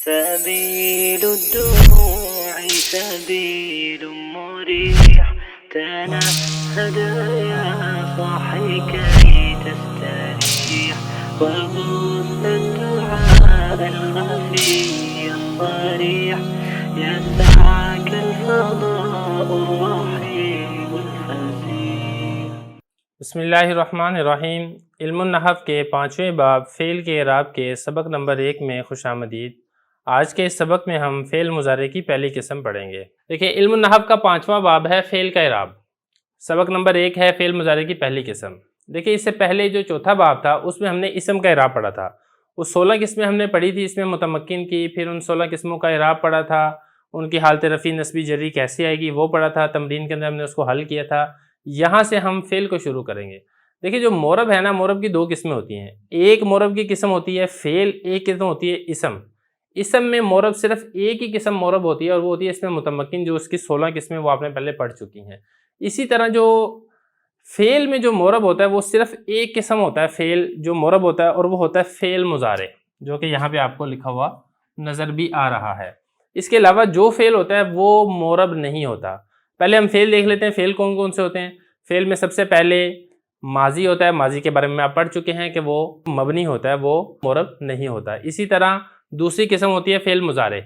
سبيل الدموع سبيل مريح تنهد يا صاحي كي تستريح وغص الدعاء الخفي الصريح يسعك الفضاء الرحيم الفسيح. بسم اللہ الرحمن الرحیم. علم النحو کے 5ویں باب فعل کے اعراب کے سبق نمبر 1 میں خوش آمدید. آج کے اس سبق میں ہم فعل مضارع کی پہلی قسم پڑھیں گے. دیکھیں، علم النحو کا 5واں باب ہے فعل کا اعراب. سبق نمبر 1 ہے فعل مضارع کی پہلی قسم. دیکھیں، اس سے پہلے جو چوتھا باب تھا اس میں ہم نے اسم کا اعراب پڑھا تھا. وہ 16 قسمیں ہم نے پڑھی تھی، اس میں متمکن کی، پھر ان 16 قسموں کا اعراب پڑھا تھا. ان کی حالت رفع نصبی جری کیسے آئے گی وہ پڑھا تھا. تمرین کے اندر ہم نے اس کو حل کیا تھا. یہاں سے ہم فعل کو شروع کریں گے. دیکھیں، جو مورب ہے نا، مورب کی 2 قسمیں ہوتی ہیں. ایک مورب کی قسم ہوتی ہے فعل، ایک قسم ہوتی ہے اسم. اسم میں مورب صرف ایک ہی قسم مورب ہوتی ہے اور وہ ہوتی ہے اس میں متمکن، جو اس کی 16 قسمیں وہ آپ نے پہلے پڑھ چکی ہیں. اسی طرح جو فعل میں جو مورب ہوتا ہے وہ صرف ایک قسم ہوتا ہے فعل جو مورب ہوتا ہے، اور وہ ہوتا ہے فعل مضارع، جو کہ یہاں پہ آپ کو لکھا ہوا نظر بھی آ رہا ہے. اس کے علاوہ جو فعل ہوتا ہے وہ مورب نہیں ہوتا. پہلے ہم فعل دیکھ لیتے ہیں. فعل کون کون سے ہوتے ہیں؟ فعل میں سب سے پہلے ماضی ہوتا ہے. ماضی کے بارے میں آپ پڑھ چکے ہیں کہ وہ مبنی ہوتا ہے، وہ مورب نہیں ہوتا. اسی طرح دوسری قسم ہوتی ہے فعل مضارع.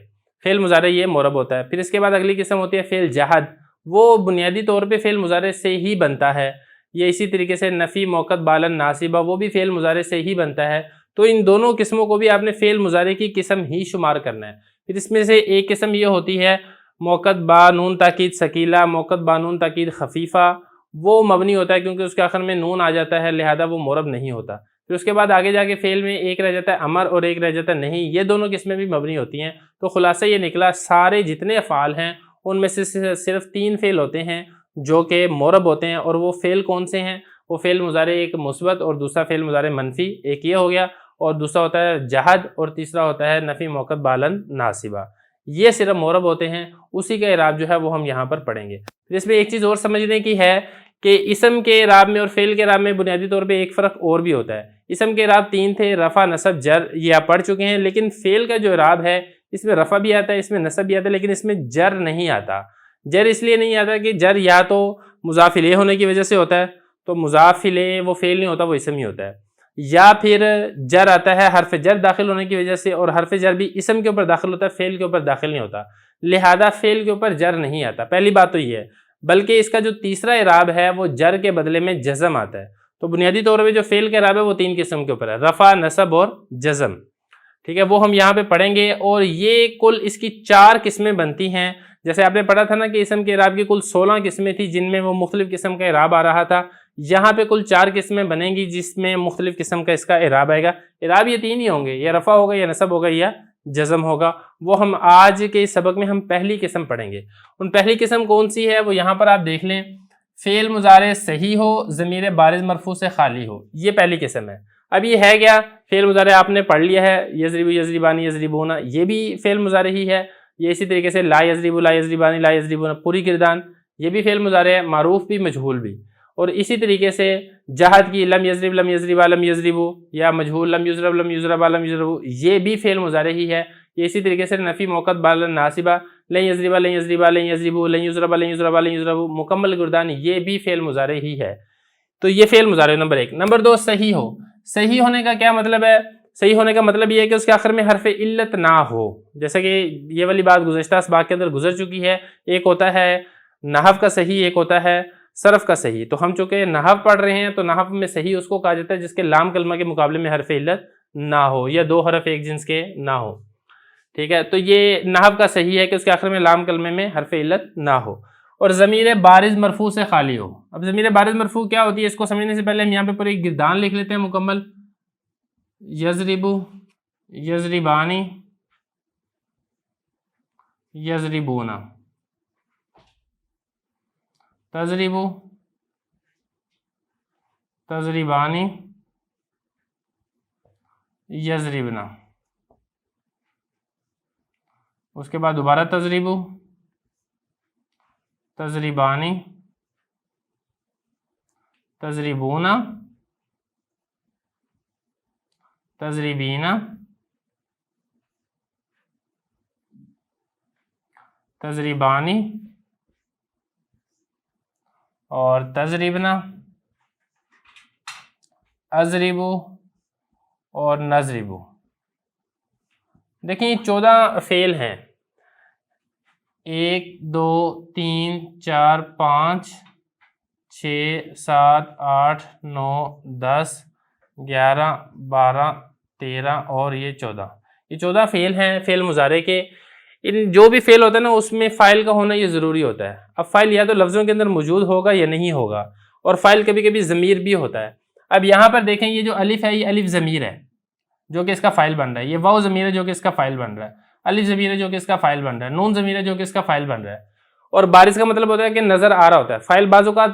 فعل مضارع یہ مورب ہوتا ہے. پھر اس کے بعد اگلی قسم ہوتی ہے فعل جہد. وہ بنیادی طور پہ فعل مضارع سے ہی بنتا ہے. یہ اسی طریقے سے نفی، موقت، بالن، ناصبہ، وہ بھی فعل مضارع سے ہی بنتا ہے. تو ان دونوں قسموں کو بھی آپ نے فعل مضارع کی قسم ہی شمار کرنا ہے. پھر اس میں سے ایک قسم یہ ہوتی ہے موقت با نون تاکید ثقیلہ، موقت با نون تاکید خفیفہ. وہ مبنی ہوتا ہے کیونکہ اس کے آخر میں نون آ جاتا ہے، لہذا وہ مورب نہیں ہوتا. پھر اس کے بعد آگے جا کے فعل میں ایک رہ جاتا ہے امر اور ایک رہ جاتا ہے نہیں. یہ دونوں قسمیں بھی مبنی ہوتی ہیں. تو خلاصہ یہ نکلا، سارے جتنے افعال ہیں ان میں سے صرف 3 فعل ہوتے ہیں جو کہ مورب ہوتے ہیں. اور وہ فعل کون سے ہیں؟ وہ فعل مضارع ایک مثبت اور دوسرا فعل مضارع منفی. ایک یہ ہو گیا، اور دوسرا ہوتا ہے جہد، اور تیسرا ہوتا ہے نفی، موقت، بالن، ناصبہ. یہ صرف مورب ہوتے ہیں. اسی کا اعراب جو ہے وہ ہم یہاں پر پڑھیں گے. پھر اس میں ایک چیز اور سمجھنے کی ہے کہ اسم کے اعراب میں اور فعل کے اعراب میں بنیادی طور پہ ایک فرق اور بھی ہوتا ہے. اسم کے اعراب 3 تھے، رفع، نصب، جر. یہ آپ پڑھ چکے ہیں. لیکن فعل کا جو اعراب ہے اس میں رفع بھی آتا ہے، اس میں نصب بھی آتا ہے، لیکن اس میں جر نہیں آتا. جر اس لیے نہیں آتا کہ جر یا تو مضاف الیہ ہونے کی وجہ سے ہوتا ہے، تو مضاف الیہ وہ فعل نہیں ہوتا، وہ اسم ہی ہوتا ہے. یا پھر جر آتا ہے حرف جر داخل ہونے کی وجہ سے، اور حرف جر بھی اسم کے اوپر داخل ہوتا ہے، فعل کے اوپر داخل نہیں ہوتا. لہذا فعل کے اوپر جر نہیں آتا. پہلی بات تو یہ ہے. بلکہ اس کا جو تیسرا اعراب ہے وہ جر کے بدلے میں جزم آتا ہے. تو بنیادی طور پہ جو فعل کا اعراب ہے وہ 3 قسم کے اوپر ہے، رفع، نصب اور جزم. ٹھیک ہے، وہ ہم یہاں پہ پڑھیں گے. اور یہ کل اس کی 4 قسمیں بنتی ہیں. جیسے آپ نے پڑھا تھا نا کہ اسم کے اعراب کی کل 16 قسمیں تھی جن میں وہ مختلف قسم کا اعراب آ رہا تھا. یہاں پہ کل 4 قسمیں بنیں گی جس میں مختلف قسم کا اس کا اعراب آئے گا. اعراب یہ 3 ہی ہوں گے، یا رفع ہوگا، یا نصب ہوگا، یا جزم ہوگا. وہ ہم آج کے اس سبق میں ہم پہلی قسم پڑھیں گے. ان پہلی قسم کون سی ہے وہ یہاں پر آپ دیکھ لیں. فعل مضارع صحیح ہو، ضمیر بارز مرفوع سے خالی ہو، یہ پہلی قسم ہے. اب یہ ہے کیا؟ فعل مضارع آپ نے پڑھ لیا ہے، یضرب، یضربانی، یضربون، یہ بھی فعل مضارع ہی ہے. یہ اسی طریقے سے لا یضرب، لا یضربانی، لا یضربون، پوری گردان، یہ بھی فعل مضارع ہے، معروف بھی مجہول بھی. اور اسی طریقے سے جہد کی لم یضرب، لم یضربا، لم یضربو، یا مجہول لم یضرب، لم یضربا، لم یضربو، یہ بھی فعل مضارع ہی ہے. یہ اسی طریقے سے نفی، موقت، بالن، ناصبہ، لن یضربا، لن یضربا، لن یضربو، لن یضربا، لن یضربا، لن یضربو، مکمل گردان، یہ بھی فعل مضارع ہی ہے. تو یہ فعل مضارع نمبر 1. نمبر 2 صحیح ہو. صحیح ہونے کا کیا مطلب ہے؟ صحیح ہونے کا مطلب یہ ہے کہ اس کے آخر میں حرف علت نہ ہو. جیسا کہ یہ والی بات گزشتہ اسباق کے اندر گزر چکی ہے. ایک ہوتا ہے نحو کا صحیح، ایک ہوتا ہے صرف کا صحیح. تو ہم چونکہ نحو پڑھ رہے ہیں تو نحو میں صحیح اس کو کہا جاتا ہے جس کے لام کلمہ کے مقابلے میں حرف علت نہ ہو، یا 2 حرف ایک جنس کے نہ ہو. ٹھیک ہے، تو یہ نحو کا صحیح ہے کہ اس کے آخر میں لام کلمے میں حرف علت نہ ہو. اور ضمیر بارز مرفوع سے خالی ہو. اب ضمیر بارز مرفوع کیا ہوتی ہے اس کو سمجھنے سے پہلے ہم یہاں پہ پورے گردان لکھ لیتے ہیں مکمل. یضربو، یضربانی، یضربون، تضربو، تضربانی، یضربنا. اس کے بعد دوبارہ تضربو، تضربانی، تضربون، تضربین، تضریبانی اور تضریبنا، اضربو اور نضربو۔ دیکھیں یہ 14 فعل ہیں، 1 2 3 4 5 6 7 8 9 10 11 12 13 اور یہ 14۔ یہ 14 فعل ہیں فعل مضارع کے۔ ان جو بھی فعل ہوتا ہے نا اس میں فاعل کا ہونا یہ ضروری ہوتا ہے۔ اب فاعل یا تو لفظوں کے اندر موجود ہوگا یا نہیں ہوگا، اور فاعل کبھی کبھی ضمیر بھی ہوتا ہے۔ اب یہاں پر دیکھیں یہ جو الف ہے یہ الف ضمیر ہے جو کہ اس کا فاعل بن رہا ہے، یہ واو ضمیر ہے جو کہ اس کا فاعل بن رہا ہے، الف ضمیر ہے جو کہ اس کا فاعل بن رہا ہے، نون ضمیر ہے جو کہ اس کا فاعل بن رہا ہے۔ اور بارز کا مطلب ہوتا ہے کہ نظر آ رہا ہوتا ہے۔ فاعل بعض اوقات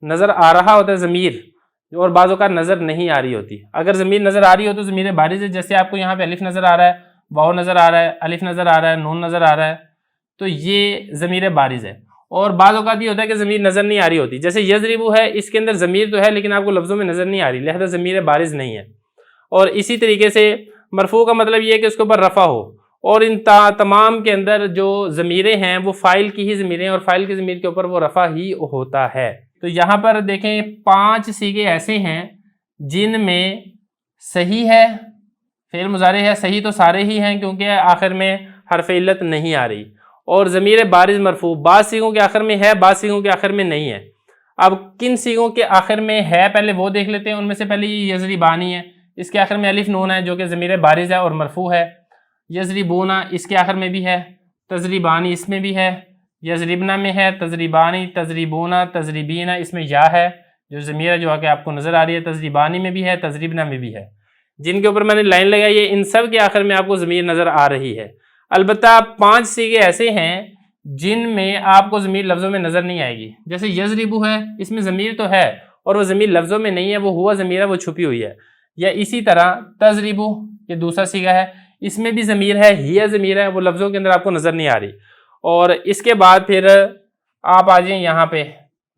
نظر آ رہا ہوتا ہے ضمیر، اور بعض اوقات نظر نہیں آ رہی ہوتی۔ اگر ضمیر نظر آ رہی ہو تو ضمیر بارز ہے، جیسے آپ کو یہاں پہ الف نظر آ رہا ہے، واو نظر آ رہا ہے، الف نظر آ رہا ہے، نون نظر آ رہا ہے، تو یہ ضمیر بارز ہے۔ اور بعض اوقات یہ ہوتا ہے کہ ضمیر نظر نہیں آ رہی ہوتی، جیسے یضربو ہے، اس کے اندر ضمیر تو ہے لیکن آپ کو لفظوں میں نظر نہیں آ رہی، لہذا ضمیر بارز نہیں ہے۔ اور اسی طریقے سے مرفوع کا مطلب یہ ہے کہ اس کے اوپر رفع ہو، اور ان تمام کے اندر جو ضمیریں ہیں وہ فاعل کی ہی ضمیریں ہیں، اور فاعل کی ضمیر کے اوپر وہ رفع ہی ہوتا ہے۔ تو یہاں پر دیکھیں 5 صیغے ایسے ہیں جن میں صحیح ہے، فعل مضارع ہے، صحیح تو سارے ہی ہیں کیونکہ آخر میں حرف علت نہیں آ رہی، اور ضمیر بارز مرفوع بعض صیغوں کے آخر میں ہے، بعض صیغوں کے آخر میں نہیں ہے۔ اب کن صیغوں کے آخر میں ہے پہلے وہ دیکھ لیتے ہیں۔ ان میں سے پہلے یہ یضربانی ہے، اس کے آخر میں الف نون ہے جو کہ ضمیر بارز ہے اور مرفوع ہے۔ یضربونا اس کے آخر میں بھی ہے، تضریبانی اس میں بھی ہے، یضربنا میں ہے، تضریبانی، تضریبونا، تضریبینا اس میں یا ہے جو ضمیر ہے جو کہ آپ کو نظر آ رہی ہے، تضریبانی میں بھی ہے، تضریبنا میں بھی ہے، جن کے اوپر میں نے لائن لگائی ہے ان سب کے آخر میں آپ کو ضمیر نظر آ رہی ہے۔ البتہ 5 صیغے ایسے ہیں جن میں آپ کو ضمیر لفظوں میں نظر نہیں آئے گی، جیسے یضربو ہے، اس میں ضمیر تو ہے اور وہ ضمیر لفظوں میں نہیں ہے، وہ ہوا ضمیر ہے، وہ چھپی ہوئی ہے۔ یا اسی طرح تضربو، یہ دوسرا صیغہ ہے، اس میں بھی ضمیر ہے، ہی ضمیر ہے، وہ لفظوں کے اندر آپ کو نظر نہیں آ رہی۔ اور اس کے بعد پھر آپ آ جائیں یہاں پہ،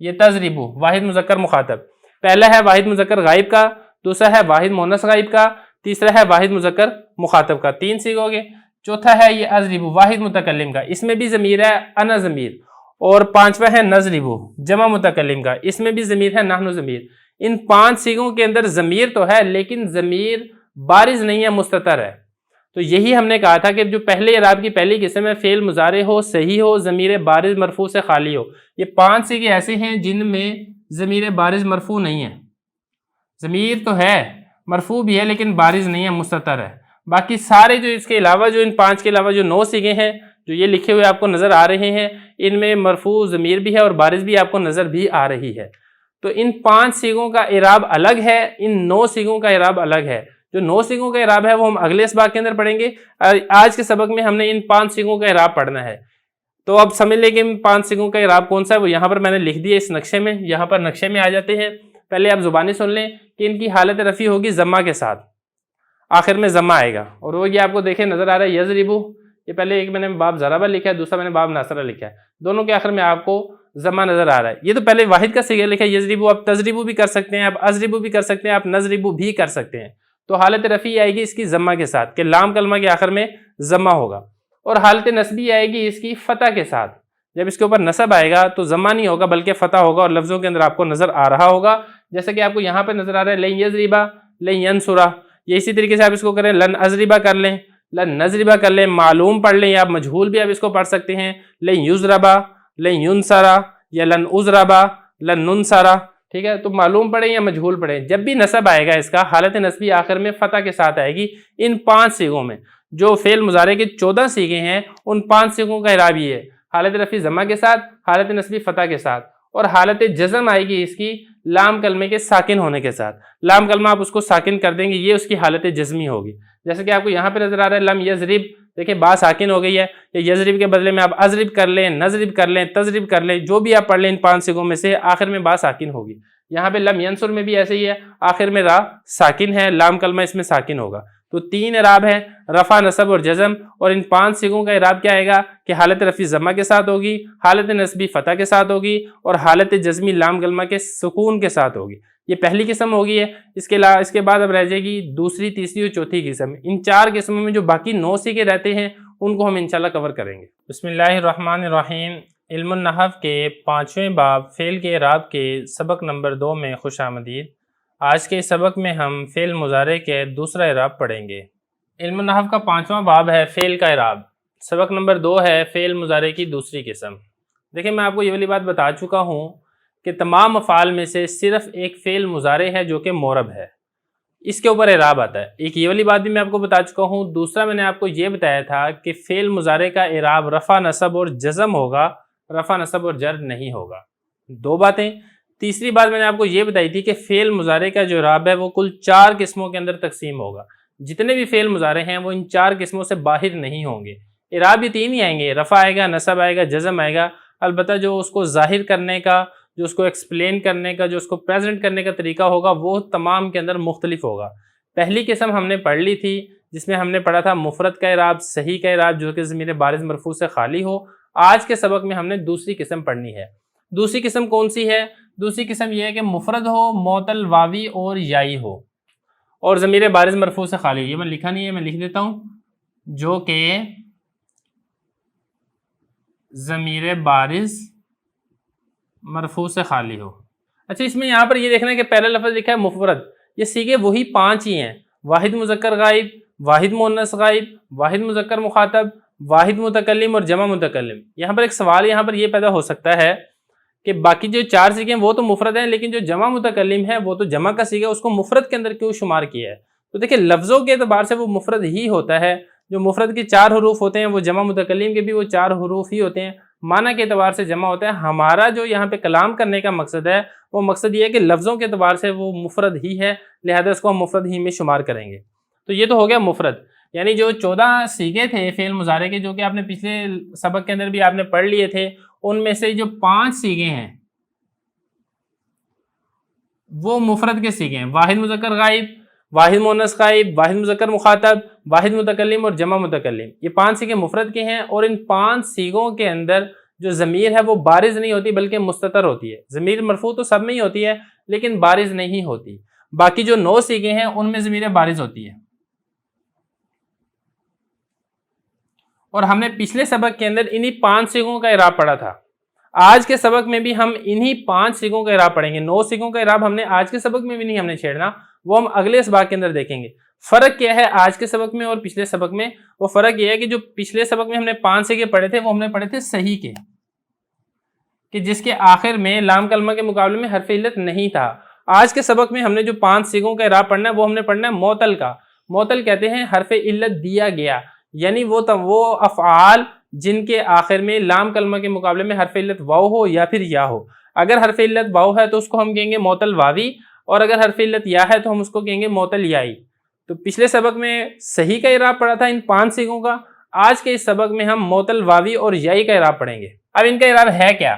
یہ تضربو واحد مذکر مخاطب، پہلا ہے واحد مذکر غائب کا، دوسرا ہے واحد مؤنث غائب کا، تیسرا ہے واحد مذکر مخاطب کا، 3 صیغے ہو گئے۔ چوتھا ہے یہ اضربو واحد متکلم کا، اس میں بھی ضمیر ہے انا ضمیر، اور 5واں ہے نضربو جمع متکلم کا، اس میں بھی ضمیر ہے نحن ضمیر۔ ان 5 صیغوں کے اندر ضمیر تو ہے لیکن ضمیر بارز نہیں ہے، مستتر ہے۔ تو یہی ہم نے کہا تھا کہ جو پہلے اعراب کی پہلی قسم ہے فعل مضارع ہو، صحیح ہو، ضمیر بارز مرفوع سے خالی ہو۔ یہ 5 صیغے ایسے ہیں جن میں ضمیر بارز مرفوع نہیں ہے، ضمیر تو ہے مرفوع بھی ہے لیکن بارز نہیں ہے، مستتر ہے۔ باقی سارے جو اس کے علاوہ جو ان 5 کے علاوہ جو 9 صیغے ہیں جو یہ لکھے ہوئے آپ کو نظر آ رہے ہیں، ان میں مرفوع ضمیر بھی ہے اور بارز بھی آپ کو نظر بھی آ رہی ہے۔ تو ان 5 صیغوں کا اعراب الگ ہے، ان 9 صیغوں کا اعراب الگ ہے۔ جو 9 صیغوں کا اعراب ہے وہ ہم اگلے اسباق کے اندر پڑھیں گے، آج کے سبق میں ہم نے ان 5 صیغوں کا اعراب پڑھنا ہے۔ تو اب سمجھ لیں کہ ان 5 صیغوں کا اعراب کون سا ہے، وہ یہاں پر میں نے لکھ دیا اس نقشے میں۔ یہاں پر نقشے میں آ جاتے ہیں، پہلے آپ زبانی سن لیں کہ ان کی حالت رفع ہوگی ضمہ کے ساتھ، آخر میں ضمہ آئے گا، اور وہ یہ آپ کو دیکھیں نظر آ رہا ہے یضربو، یہ پہلے ایک میں نے باب ضربہ لکھا ہے، دوسرا میں نے باب ناصرہ لکھا ہے، دونوں کے آخر میں آپ کو ضمہ نظر آ رہا ہے۔ یہ تو پہلے واحد کا صیغہ لکھا ہے یضربو، آپ تضربو بھی کر سکتے ہیں، آپ اضربو بھی کر سکتے ہیں، آپ نضربو بھی کر سکتے ہیں۔ تو حالت رفعی آئے گی اس کی ضمہ کے ساتھ کہ لام کلمہ کے آخر میں ضمہ ہوگا، اور حالت نصبی آئے گی اس کی فتح کے ساتھ، جب اس کے اوپر نصب آئے گا تو ضمہ نہیں ہوگا بلکہ فتح ہوگا، اور لفظوں کے اندر آپ کو نظر آ رہا ہوگا، جیسا کہ آپ کو یہاں پہ نظر آ رہا ہے لن یضربا، لن ینصرا، یہ اسی طریقے سے آپ اس کو کریں لن اضربا کر لیں، لن نضربا کر لیں، معلوم پڑھ لیں، یا آپ مجہول بھی آپ اس کو پڑھ سکتے ہیں، لن یضربا، لن ینصرا، یا لن اضربا، لن ننصرا، ٹھیک ہے۔ تو معلوم پڑھیں یا مجہول پڑھیں، جب بھی نصب آئے گا اس کا حالت نصبی آخر میں فتح کے ساتھ آئے گی۔ ان 5 صیغوں میں جو فعل مضارع کے 14 صیغے ہیں، ان 5 صیغوں کا اعراب یہ ہے، حالت رفع ضمہ کے ساتھ، حالت نصبی فتح کے ساتھ، اور حالت جزم آئے گی اس کی لام کلمے کے ساکن ہونے کے ساتھ۔ لام کلمہ آپ اس کو ساکن کر دیں گے، یہ اس کی حالت جزمی ہوگی، جیسے کہ آپ کو یہاں پہ نظر آ رہا ہے لم یضرب، دیکھیں با ساکن ہو گئی ہے، یا یضرب کے بدلے میں آپ اضرب کر لیں، نضرب کر لیں، تضرب کر لیں، جو بھی آپ پڑھ لیں ان 5 صیغوں میں سے آخر میں با ساکن ہوگی۔ یہاں پہ لم ینصر میں بھی ایسے ہی ہے، آخر میں را ساکن ہے، لام کلمہ اس میں ساکن ہوگا۔ تو 3 اعراب ہیں، رفع، نصب اور جزم، اور ان 5 صیغوں کا اعراب کیا آئے گا کہ حالت رفع ضمہ کے ساتھ ہوگی، حالت نصبی فتح کے ساتھ ہوگی، اور حالت جزمی لام کلمہ کے سکون کے ساتھ ہوگی۔ یہ پہلی قسم ہوگی ہے۔ اس کے بعد اب رہ جائے گی دوسری، تیسری اور چوتھی قسم۔ ان 4 قسموں میں جو باقی 9 صیغے رہتے ہیں ان کو ہم انشاءاللہ کور کریں گے۔ بسم اللہ الرحمن الرحیم۔ علم النحو کے 5ویں باب فعل کے اعراب کے سبق نمبر 2 میں خوش آمدید۔ آج کے سبق میں ہم فعل مضارع کے دوسرا اعراب پڑھیں گے۔ علم النحو کا 5واں باب ہے فعل کا اعراب، سبق نمبر 2 ہے فعل مضارع کی دوسری قسم۔ دیکھیں میں آپ کو یہ والی بات بتا چکا ہوں کہ تمام افعال میں سے صرف ایک فعل مضارع ہے جو کہ معرب ہے، اس کے اوپر اعراب آتا ہے۔ ایک یہ والی بات بھی میں آپ کو بتا چکا ہوں۔ دوسرا میں نے آپ کو یہ بتایا تھا کہ فعل مضارع کا اعراب رفع نصب اور جزم ہوگا، رفع نصب اور جر نہیں ہوگا۔ 2 باتیں۔ تیسری بات میں نے آپ کو یہ بتائی تھی کہ فعل مضارع کا جو اعراب ہے وہ کل 4 قسموں کے اندر تقسیم ہوگا۔ جتنے بھی فعل مضارع ہیں وہ ان 4 قسموں سے باہر نہیں ہوں گے۔ اعراب یہ 3 ہی آئیں گے، رفع آئے گا، نصب آئے گا، جزم آئے گا۔ البتہ جو اس کو ظاہر کرنے کا، جو اس کو ایکسپلین کرنے کا، جو اس کو پریزنٹ کرنے کا طریقہ ہوگا وہ تمام کے اندر مختلف ہوگا۔ پہلی قسم ہم نے پڑھ لی تھی جس میں ہم نے پڑھا تھا مفرد کا اعراب، صحیح کا اعراب جو کہ ضمیر بارز مرفوع سے خالی ہو۔ آج کے سبق میں ہم نے دوسری قسم پڑھنی ہے۔ دوسری قسم کون سی ہے؟ دوسری قسم یہ ہے کہ مفرد ہو، معطل واوی اور یائی ہو اور ضمیر بارز مرفوع سے خالی ہو۔ یہ میں لکھا نہیں ہے، میں لکھ دیتا ہوں، جو کہ ضمیر بارز مرفوع سے خالی ہو۔ اچھا اس میں یہاں پر یہ دیکھنا ہے کہ پہلا لفظ لکھا ہے مفرد، یہ سیغے وہی 5 ہی ہیں، واحد مذکر غائب، واحد مؤنث غائب، واحد مذکر مخاطب، واحد متکلم اور جمع متکلم۔ یہاں پر ایک سوال یہاں پر یہ پیدا ہو سکتا ہے کہ باقی جو 4 سیغے ہیں وہ تو مفرد ہیں، لیکن جو جمع متکلم ہے وہ تو جمع کا سیغہ، اس کو مفرد کے اندر کیوں شمار کیا ہے؟ تو دیکھیں لفظوں کے اعتبار سے وہ مفرد ہی ہوتا ہے۔ جو مفرد کے 4 حروف ہوتے ہیں وہ جمع متکلم کے بھی وہ 4 حروف ہی ہوتے ہیں، معنی کے اعتبار سے جمع ہوتا ہے۔ ہمارا جو یہاں پہ کلام کرنے کا مقصد ہے وہ مقصد یہ ہے کہ لفظوں کے اعتبار سے وہ مفرد ہی ہے، لہذا اس کو ہم مفرد ہی میں شمار کریں گے۔ تو یہ تو ہو گیا مفرد، یعنی جو 14 سیغے تھے فعل مضارع کے جو کہ آپ نے پچھلے سبق کے اندر بھی آپ نے پڑھ لیے تھے، ان میں سے جو 5 سیغے ہیں وہ مفرد کے سیغے ہیں، واحد مذکر غائب، واحد مؤنث غائب، واحد مذکر مخاطب، واحد متکلم اور جمع متکلم۔ یہ 5 سیغے مفرد کے ہیں اور ان 5 سیغوں کے اندر جو ضمیر ہے وہ بارز نہیں ہوتی بلکہ مستتر ہوتی ہے۔ ضمیر مرفوع تو سب میں ہی ہوتی ہے لیکن بارز نہیں ہوتی۔ باقی جو 9 سیغے ہیں ان میں ضمیر بارز ہوتی ہے۔ اور ہم نے پچھلے سبق کے اندر انہی 5 سیغوں کا اعراب پڑھا تھا۔ آج کے سبق میں بھی ہم انہی 5 سیغوں کا اعراب پڑھیں گے۔ 9 سیغوں کا اعراب ہم نے آج کے سبق میں بھی نہیں ہم نے چھیڑنا، وہ ہم اگلے سبق کے اندر دیکھیں گے۔ فرق کیا ہے آج کے سبق میں اور پچھلے سبق میں؟ وہ فرق یہ ہے کہ جو پچھلے سبق میں ہم نے 5 سیغے پڑھے تھے وہ ہم نے پڑھے تھے صحیح کے، کہ جس کے آخر میں لام کلمہ کے مقابلے میں حرف علت نہیں تھا۔ آج کے سبق میں ہم نے جو 5 سیغوں کا اعراب پڑھنا ہے وہ ہم نے پڑھنا ہے معطل کا۔ معطل کہتے ہیں حرف علت دیا گیا، یعنی وہ افعال جن کے آخر میں لام کلمہ کے مقابلے میں حرف علت واو ہو یا پھر یا ہو۔ اگر حرف علت واو ہے تو اس کو ہم کہیں گے معطل واوی، اور اگر حرف علت یا ہے تو ہم اس کو کہیں گے معطل یائی۔ تو پچھلے سبق میں صحیح کا اعراب پڑھا تھا ان 5 سیغوں کا، آج کے اس سبق میں ہم معطل واوی اور یائی کا اعراب پڑھیں گے۔ اب ان کا اعراب ہے کیا؟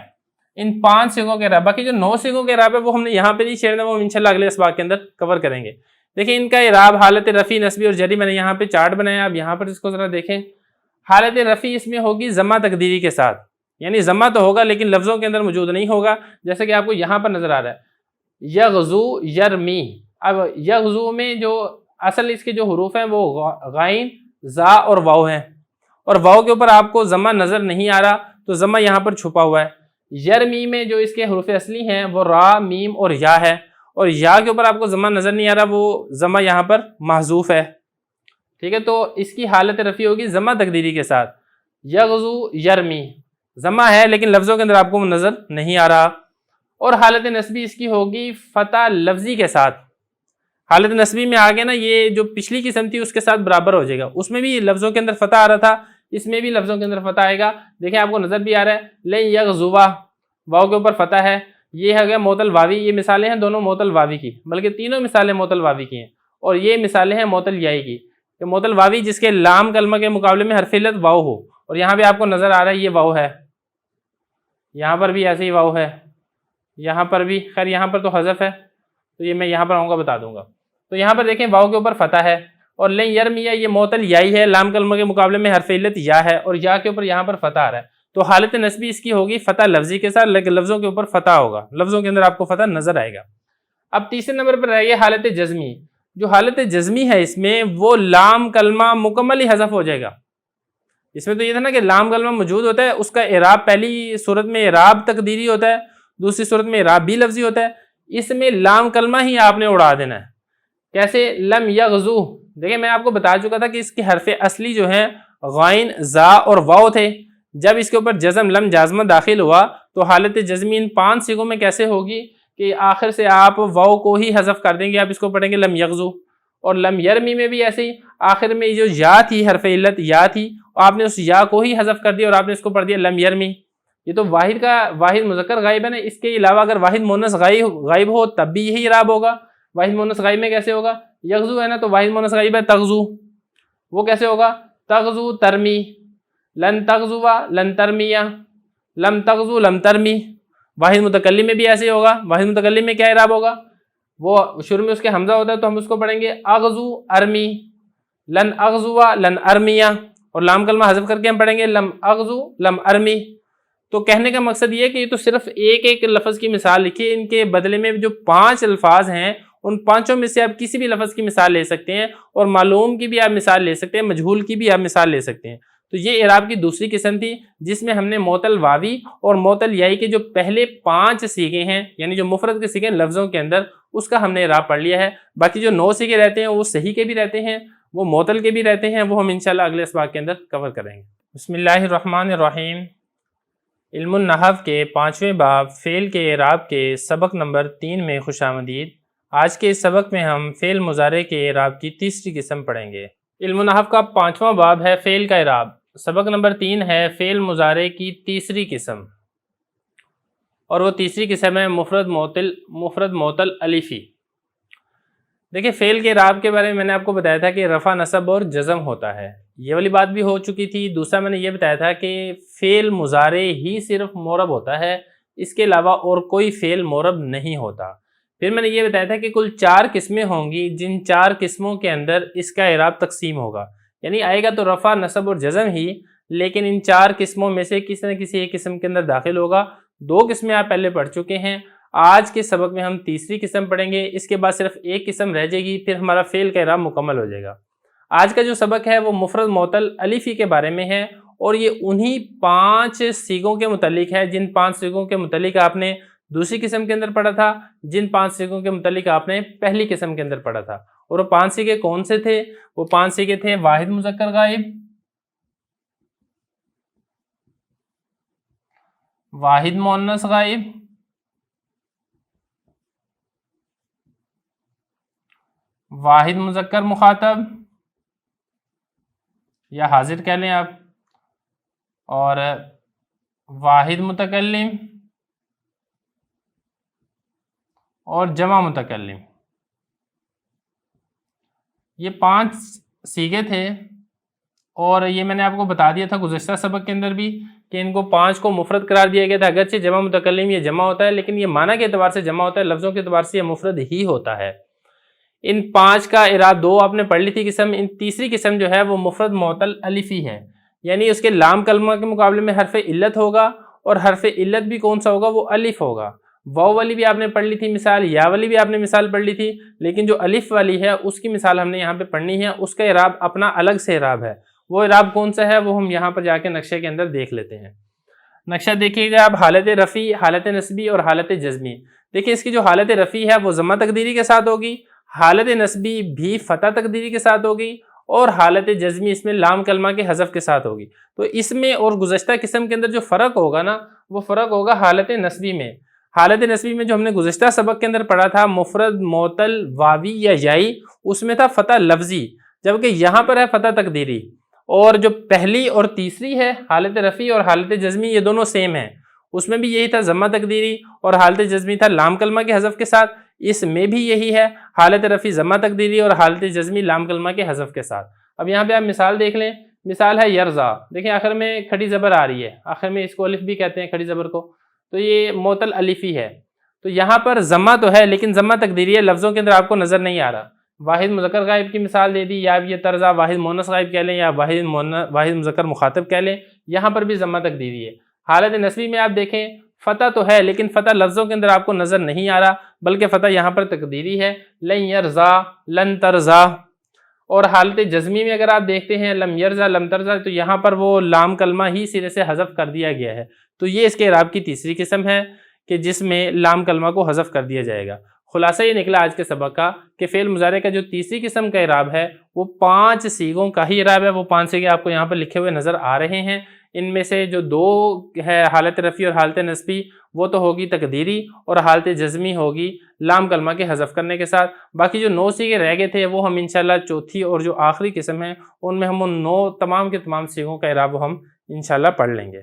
ان 5 سیغوں کے اعراب، باقی جو 9 سیغوں کے اعراب ہے وہ ہم نے یہاں پہ نہیں چھیڑنا، وہ انشاءاللہ اگلے اسباق کے اندر کور کریں گے۔ دیکھیں ان کا اعراب حالت رفع، نصبی اور جری، میں نے یہاں پہ چارٹ بنایا، اب یہاں پر اس کو ذرا دیکھیں۔ حالت رفع اس میں ہوگی ضمہ تقدیری کے ساتھ، یعنی ضمہ تو ہوگا لیکن لفظوں کے اندر موجود نہیں ہوگا، جیسے کہ آپ کو یہاں پر نظر آ رہا ہے یغزو یرمی۔ اب یغزو میں جو اصل اس کے جو حروف ہیں وہ غائن، زا اور واو ہیں، اور واو کے اوپر آپ کو ضمہ نظر نہیں آ رہا تو ضمہ یہاں پر چھپا ہوا ہے۔ یرمی میں جو اس کے حروف اصلی ہیں وہ را، میم اور یا ہے، اور یا کے اوپر آپ کو ضمہ نظر نہیں آ رہا، وہ ضمہ یہاں پر محذوف ہے، ٹھیک ہے۔ تو اس کی حالت رفع ہوگی ضمہ تقدیری کے ساتھ، یغزو یرمی، ضمہ ہے لیکن لفظوں کے اندر آپ کو نظر نہیں آ رہا۔ اور حالت نسبی اس کی ہوگی فتح لفظی کے ساتھ۔ حالت نسبی میں آگے نا یہ جو پچھلی قسم تھی اس کے ساتھ برابر ہو جائے گا، اس میں بھی لفظوں کے اندر فتح آ رہا تھا، اس میں بھی لفظوں کے اندر فتح آئے گا۔ دیکھیں آپ کو نظر بھی آ رہا ہے لن یغزوا، واو کے اوپر فتح ہے، یہ ہے گیا معطل واوی۔ یہ مثالیں ہیں دونوں معطل واوی کی، بلکہ تینوں مثالیں معطل واوی کی ہیں، اور یہ مثالیں ہیں معطل یائی کی، کہ معطل واوی جس کے لام کلمہ کے مقابلے میں حرف علت واو ہو، اور یہاں بھی آپ کو نظر آ رہا ہے یہ واو ہے، یہاں پر بھی ایسے ہی واو ہے، یہاں پر بھی، خیر یہاں پر تو حذف ہے تو یہ میں یہاں پر آؤں گا بتا دوں گا۔ تو یہاں پر دیکھیں واو کے اوپر فتح ہے، اور لن یرمیہ یہ معطل یائی ہے، لام کلمہ کے مقابلے میں حرف علت یا ہے، اور یا کے اوپر یہاں پر فتح آ رہا ہے، تو حالت نسبی اس کی ہوگی فتح لفظی کے ساتھ، لیکن لفظوں کے اوپر فتح ہوگا، لفظوں کے اندر آپ کو فتح نظر آئے گا۔ اب تیسرے نمبر پر رہ گئی حالت جزمی۔ جو حالت جزمی ہے اس میں وہ لام کلمہ مکمل ہی حذف ہو جائے گا، اس میں تو یہ تھا نا کہ لام کلمہ موجود ہوتا ہے، اس کا اعراب پہلی صورت میں اعراب تقدیری ہوتا ہے، دوسری صورت میں اعراب بھی لفظی ہوتا ہے، اس میں لام کلمہ ہی آپ نے اڑا دینا ہے۔ کیسے؟ لم یغزو، دیکھیں میں آپ کو بتا چکا تھا کہ اس کے حرف اصلی جو ہیں غائن، زا اور واو تھے، جب اس کے اوپر جزم لم جازمہ داخل ہوا تو حالت جزمی ان 5 صیغوں میں کیسے ہوگی کہ آخر سے آپ واو کو ہی حذف کر دیں گے، آپ اس کو پڑھیں گے لم یغزو۔ اور لم یرمی میں بھی ایسے ہی، آخر میں جو یا تھی حرف علت یا تھی، آپ نے اس یا کو ہی حذف کر دیا اور آپ نے اس کو پڑھ دیا لم یرمی۔ یہ تو واحد مذکر غائب ہے نا، اس کے علاوہ اگر واحد مونث غائب ہو تب بھی یہی اعراب ہوگا۔ واحد مونث غائب میں کیسے ہوگا؟ یغزو ہے نا، تو واحد مونث غائب ہے تغزو، وہ کیسے ہوگا؟ تغزو ترمی، لن تغزو لن ترمیہ، لم تغزو لم ترمی۔ واحد متکلم میں بھی ایسے ہی ہوگا، واحد متکلم میں کیا اعراب ہوگا؟ وہ شروع میں اس کے حمزہ ہوتا ہے تو ہم اس کو پڑھیں گے اغزو ارمی، لن اغزو لن ارمیہ، اور لام کلمہ حذف کر کے ہم پڑھیں گے لم اغزو لم ارمی۔ تو کہنے کا مقصد یہ ہے کہ یہ تو صرف ایک لفظ کی مثال لکھی، ان کے بدلے میں جو 5 الفاظ ہیں ان 5 میں سے آپ کسی بھی لفظ کی مثال لے سکتے ہیں، اور معلوم کی بھی آپ مثال لے سکتے ہیں، مجہول کی بھی آپ مثال لے سکتے ہیں۔ تو یہ اعراب کی دوسری قسم تھی جس میں ہم نے معطل واوی اور معطل یائی کے جو پہلے 5 صیغے ہیں، یعنی جو مفرد کے صیغے ہیں لفظوں کے اندر، اس کا ہم نے اعراب پڑھ لیا ہے۔ باقی جو 9 صیغے رہتے ہیں وہ صحیح کے بھی رہتے ہیں، وہ معطل کے بھی رہتے ہیں، وہ ہم انشاءاللہ اگلے اسباق کے اندر کور کریں گے۔ بسم اللہ الرحمن الرحیم۔ علم النحو کے 5ویں باب فعل کے اعراب کے سبق نمبر 3 میں خوش آمدید۔ آج کے اس سبق میں ہم فعل مضارع کے اعراب کی تیسری قسم پڑھیں گے۔ علم النحو کا 5واں باب ہے فعل کا اعراب، سبق نمبر 3 ہے فعل مضارع کی تیسری قسم، اور وہ تیسری قسم ہے مفرد معطل الفی۔ دیکھیں فعل کے اعراب کے بارے میں نے آپ کو بتایا تھا کہ رفع نصب اور جزم ہوتا ہے، یہ والی بات بھی ہو چکی تھی۔ دوسرا میں نے یہ بتایا تھا کہ فعل مضارع ہی صرف معرب ہوتا ہے، اس کے علاوہ اور کوئی فعل معرب نہیں ہوتا۔ پھر میں نے یہ بتایا تھا کہ کل 4 قسمیں ہوں گی، جن 4 قسموں کے اندر اس کا اعراب تقسیم ہوگا، یعنی آئے گا تو رفع نصب اور جزم ہی، لیکن ان 4 قسموں میں سے کسی نہ کسی ایک قسم کے اندر داخل ہوگا۔ 2 قسمیں آپ پہلے پڑھ چکے ہیں، آج کے سبق میں ہم تیسری قسم پڑھیں گے، اس کے بعد صرف ایک قسم رہ جائے گی، پھر ہمارا فعل کا اعراب مکمل ہو جائے گا۔ آج کا جو سبق ہے وہ مفرد معطل الفی کے بارے میں ہے، اور یہ انہی 5 صیغوں کے متعلق ہے جن 5 صیغوں کے متعلق آپ نے دوسری قسم کے اندر پڑھا تھا، جن 5 صیغوں کے متعلق آپ نے پہلی قسم کے اندر پڑھا تھا۔ اور وہ 5 صیغے کون سے تھے؟ وہ 5 صیغے تھے واحد مذکر غائب، واحد مؤنث غائب، واحد مذکر مخاطب یا حاضر کہہ لیں آپ، اور واحد متکلم اور جمع متکلم۔ یہ 5 صیغے تھے، اور یہ میں نے آپ کو بتا دیا تھا گزشتہ سبق کے اندر بھی کہ ان کو 5 کو مفرد قرار دیا گیا تھا، اگرچہ جمع متکلم یہ جمع ہوتا ہے لیکن یہ معنی کے اعتبار سے جمع ہوتا ہے، لفظوں کے اعتبار سے یہ مفرد ہی ہوتا ہے۔ ان 5 کا اعراب 2 آپ نے پڑھ لی تھی قسم، ان تیسری قسم جو ہے وہ مفرد معطل الفی ہے، یعنی اس کے لام کلمہ کے مقابلے میں حرف علت ہوگا، اور حرف علت بھی کون سا ہوگا؟ وہ الف ہوگا۔ واو والی بھی آپ نے پڑھ لی تھی مثال، یا والی بھی آپ نے مثال پڑھ لی تھی، لیکن جو الف والی ہے اس کی مثال ہم نے یہاں پہ پڑھنی ہے، اس کا اعراب اپنا الگ سے اعراب ہے۔ وہ اعراب کون سا ہے وہ ہم یہاں پر جا کے نقشے کے اندر دیکھ لیتے ہیں۔ نقشہ دیکھیے گا آپ، حالت رفع، حالت نصبی اور حالت جزمی۔ دیکھیں اس کی جو حالت رفع ہے وہ ضمہ تقدیری کے ساتھ ہوگی، حالت نصبی بھی فتح تقدیری کے ساتھ ہوگی، اور حالت جزمی اس میں لام کلمہ کے حذف کے ساتھ ہوگی۔ تو اس میں اور گزشتہ قسم کے اندر جو فرق ہوگا نا، وہ فرق ہوگا حالت نصبی میں۔ حالت نصبی میں جو ہم نے گزشتہ سبق کے اندر پڑھا تھا مفرد معطل واوی یا یائی، اس میں تھا فتح لفظی، جبکہ یہاں پر ہے فتح تقدیری۔ اور جو پہلی اور تیسری ہے حالت رفع اور حالت جزمی، یہ دونوں سیم ہیں، اس میں بھی یہی تھا ضمہ تقدیری، اور حالت جزمی تھا لام کلمہ کے حذف کے ساتھ، اس میں بھی یہی ہے، حالت رفع ضمہ تقدیری اور حالت جزمی لام کلمہ کے حذف کے ساتھ۔ اب یہاں پہ آپ مثال دیکھ لیں، مثال ہے یرزا، دیکھیں آخر میں کھڑی زبر آ رہی ہے، آخر میں اس کو الف بھی کہتے ہیں کھڑی زبر کو، تو یہ معطل الفی ہے۔ تو یہاں پر ضمہ تو ہے لیکن ضمہ تقدیری ہے، لفظوں کے اندر آپ کو نظر نہیں آ رہا۔ واحد مذکر غائب کی مثال دے دی، یا یہ طرزہ واحد مؤنث غائب کہہ لیں یا واحد مذکر مخاطب کہہ لیں، یہاں پر بھی ضمہ تقدیری ہے۔ حالت نصبی میں آپ دیکھیں فتح تو ہے لیکن فتح لفظوں کے اندر آپ کو نظر نہیں آ رہا، بلکہ فتح یہاں پر تقدیری ہے، لن یرزا لن ترزا۔ اور حالت جزمی میں اگر آپ دیکھتے ہیں لم یرزا لم ترزا، تو یہاں پر وہ لام کلمہ ہی سرے سے حذف کر دیا گیا ہے، تو یہ اس کے اعراب کی تیسری قسم ہے کہ جس میں لام کلمہ کو حذف کر دیا جائے گا۔ خلاصہ یہ نکلا آج کے سبق کا کہ فعل مضارع کا جو تیسری قسم کا اعراب ہے وہ 5 صیغوں کا ہی اعراب ہے۔ وہ 5 صیغے آپ کو یہاں پر لکھے ہوئے نظر آ رہے ہیں، ان میں سے جو 2 ہے حالت رفعی اور حالت نصبی وہ تو ہوگی تقدیری، اور حالت جزمی ہوگی لام کلمہ کے حذف کرنے کے ساتھ۔ باقی جو 9 صیغے رہ گئے تھے وہ ہم انشاءاللہ چوتھی اور جو آخری قسم ہے ان میں ہم ان 9 تمام کے تمام صیغوں کا اعراب ہم انشاءاللہ پڑھ لیں گے۔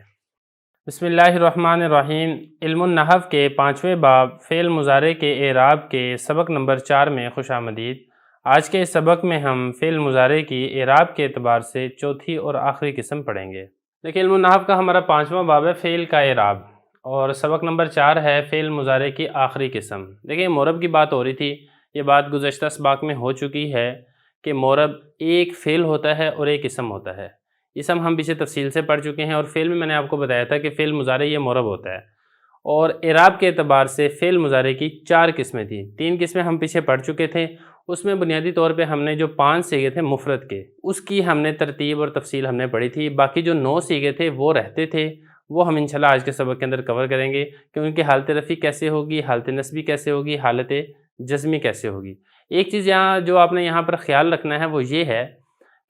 بسم اللہ الرحمن الرحیم۔ علم النحو کے 5ویں باب فعل مضارع کے اعراب کے سبق نمبر 4 میں خوش آمدید۔ آج کے اس سبق میں ہم فعل مضارع کی اعراب کے اعتبار سے چوتھی اور آخری قسم پڑھیں گے۔ دیکھیں علم النحو کا ہمارا 5واں باب ہے فعل کا اعراب، اور سبق نمبر 4 ہے فعل مضارع کی آخری قسم۔ دیکھیں مورب کی بات ہو رہی تھی، یہ بات گزشتہ سباق میں ہو چکی ہے کہ مورب ایک فعل ہوتا ہے اور ایک اسم ہوتا ہے۔ اسم ہم پیچھے تفصیل سے پڑھ چکے ہیں، اور فعل میں نے آپ کو بتایا تھا کہ فعل مضارع یہ مورب ہوتا ہے، اور اعراب کے اعتبار سے فعل مضارع کی 4 قسمیں تھیں۔ 3 قسمیں ہم پیچھے پڑھ چکے تھے، اس میں بنیادی طور پہ ہم نے جو 5 صیغے تھے مفرد کے اس کی ہم نے ترتیب اور تفصیل ہم نے پڑھی تھی۔ باقی جو 9 صیغے تھے وہ رہتے تھے، وہ ہم انشاءاللہ آج کے سبق کے اندر کور کریں گے کہ ان کی حالت رفعی کیسے ہوگی، حالت نصبی کیسے ہوگی، حالت جزمی کیسے ہوگی۔ ایک چیز یہاں جو آپ نے یہاں پر خیال رکھنا ہے وہ یہ ہے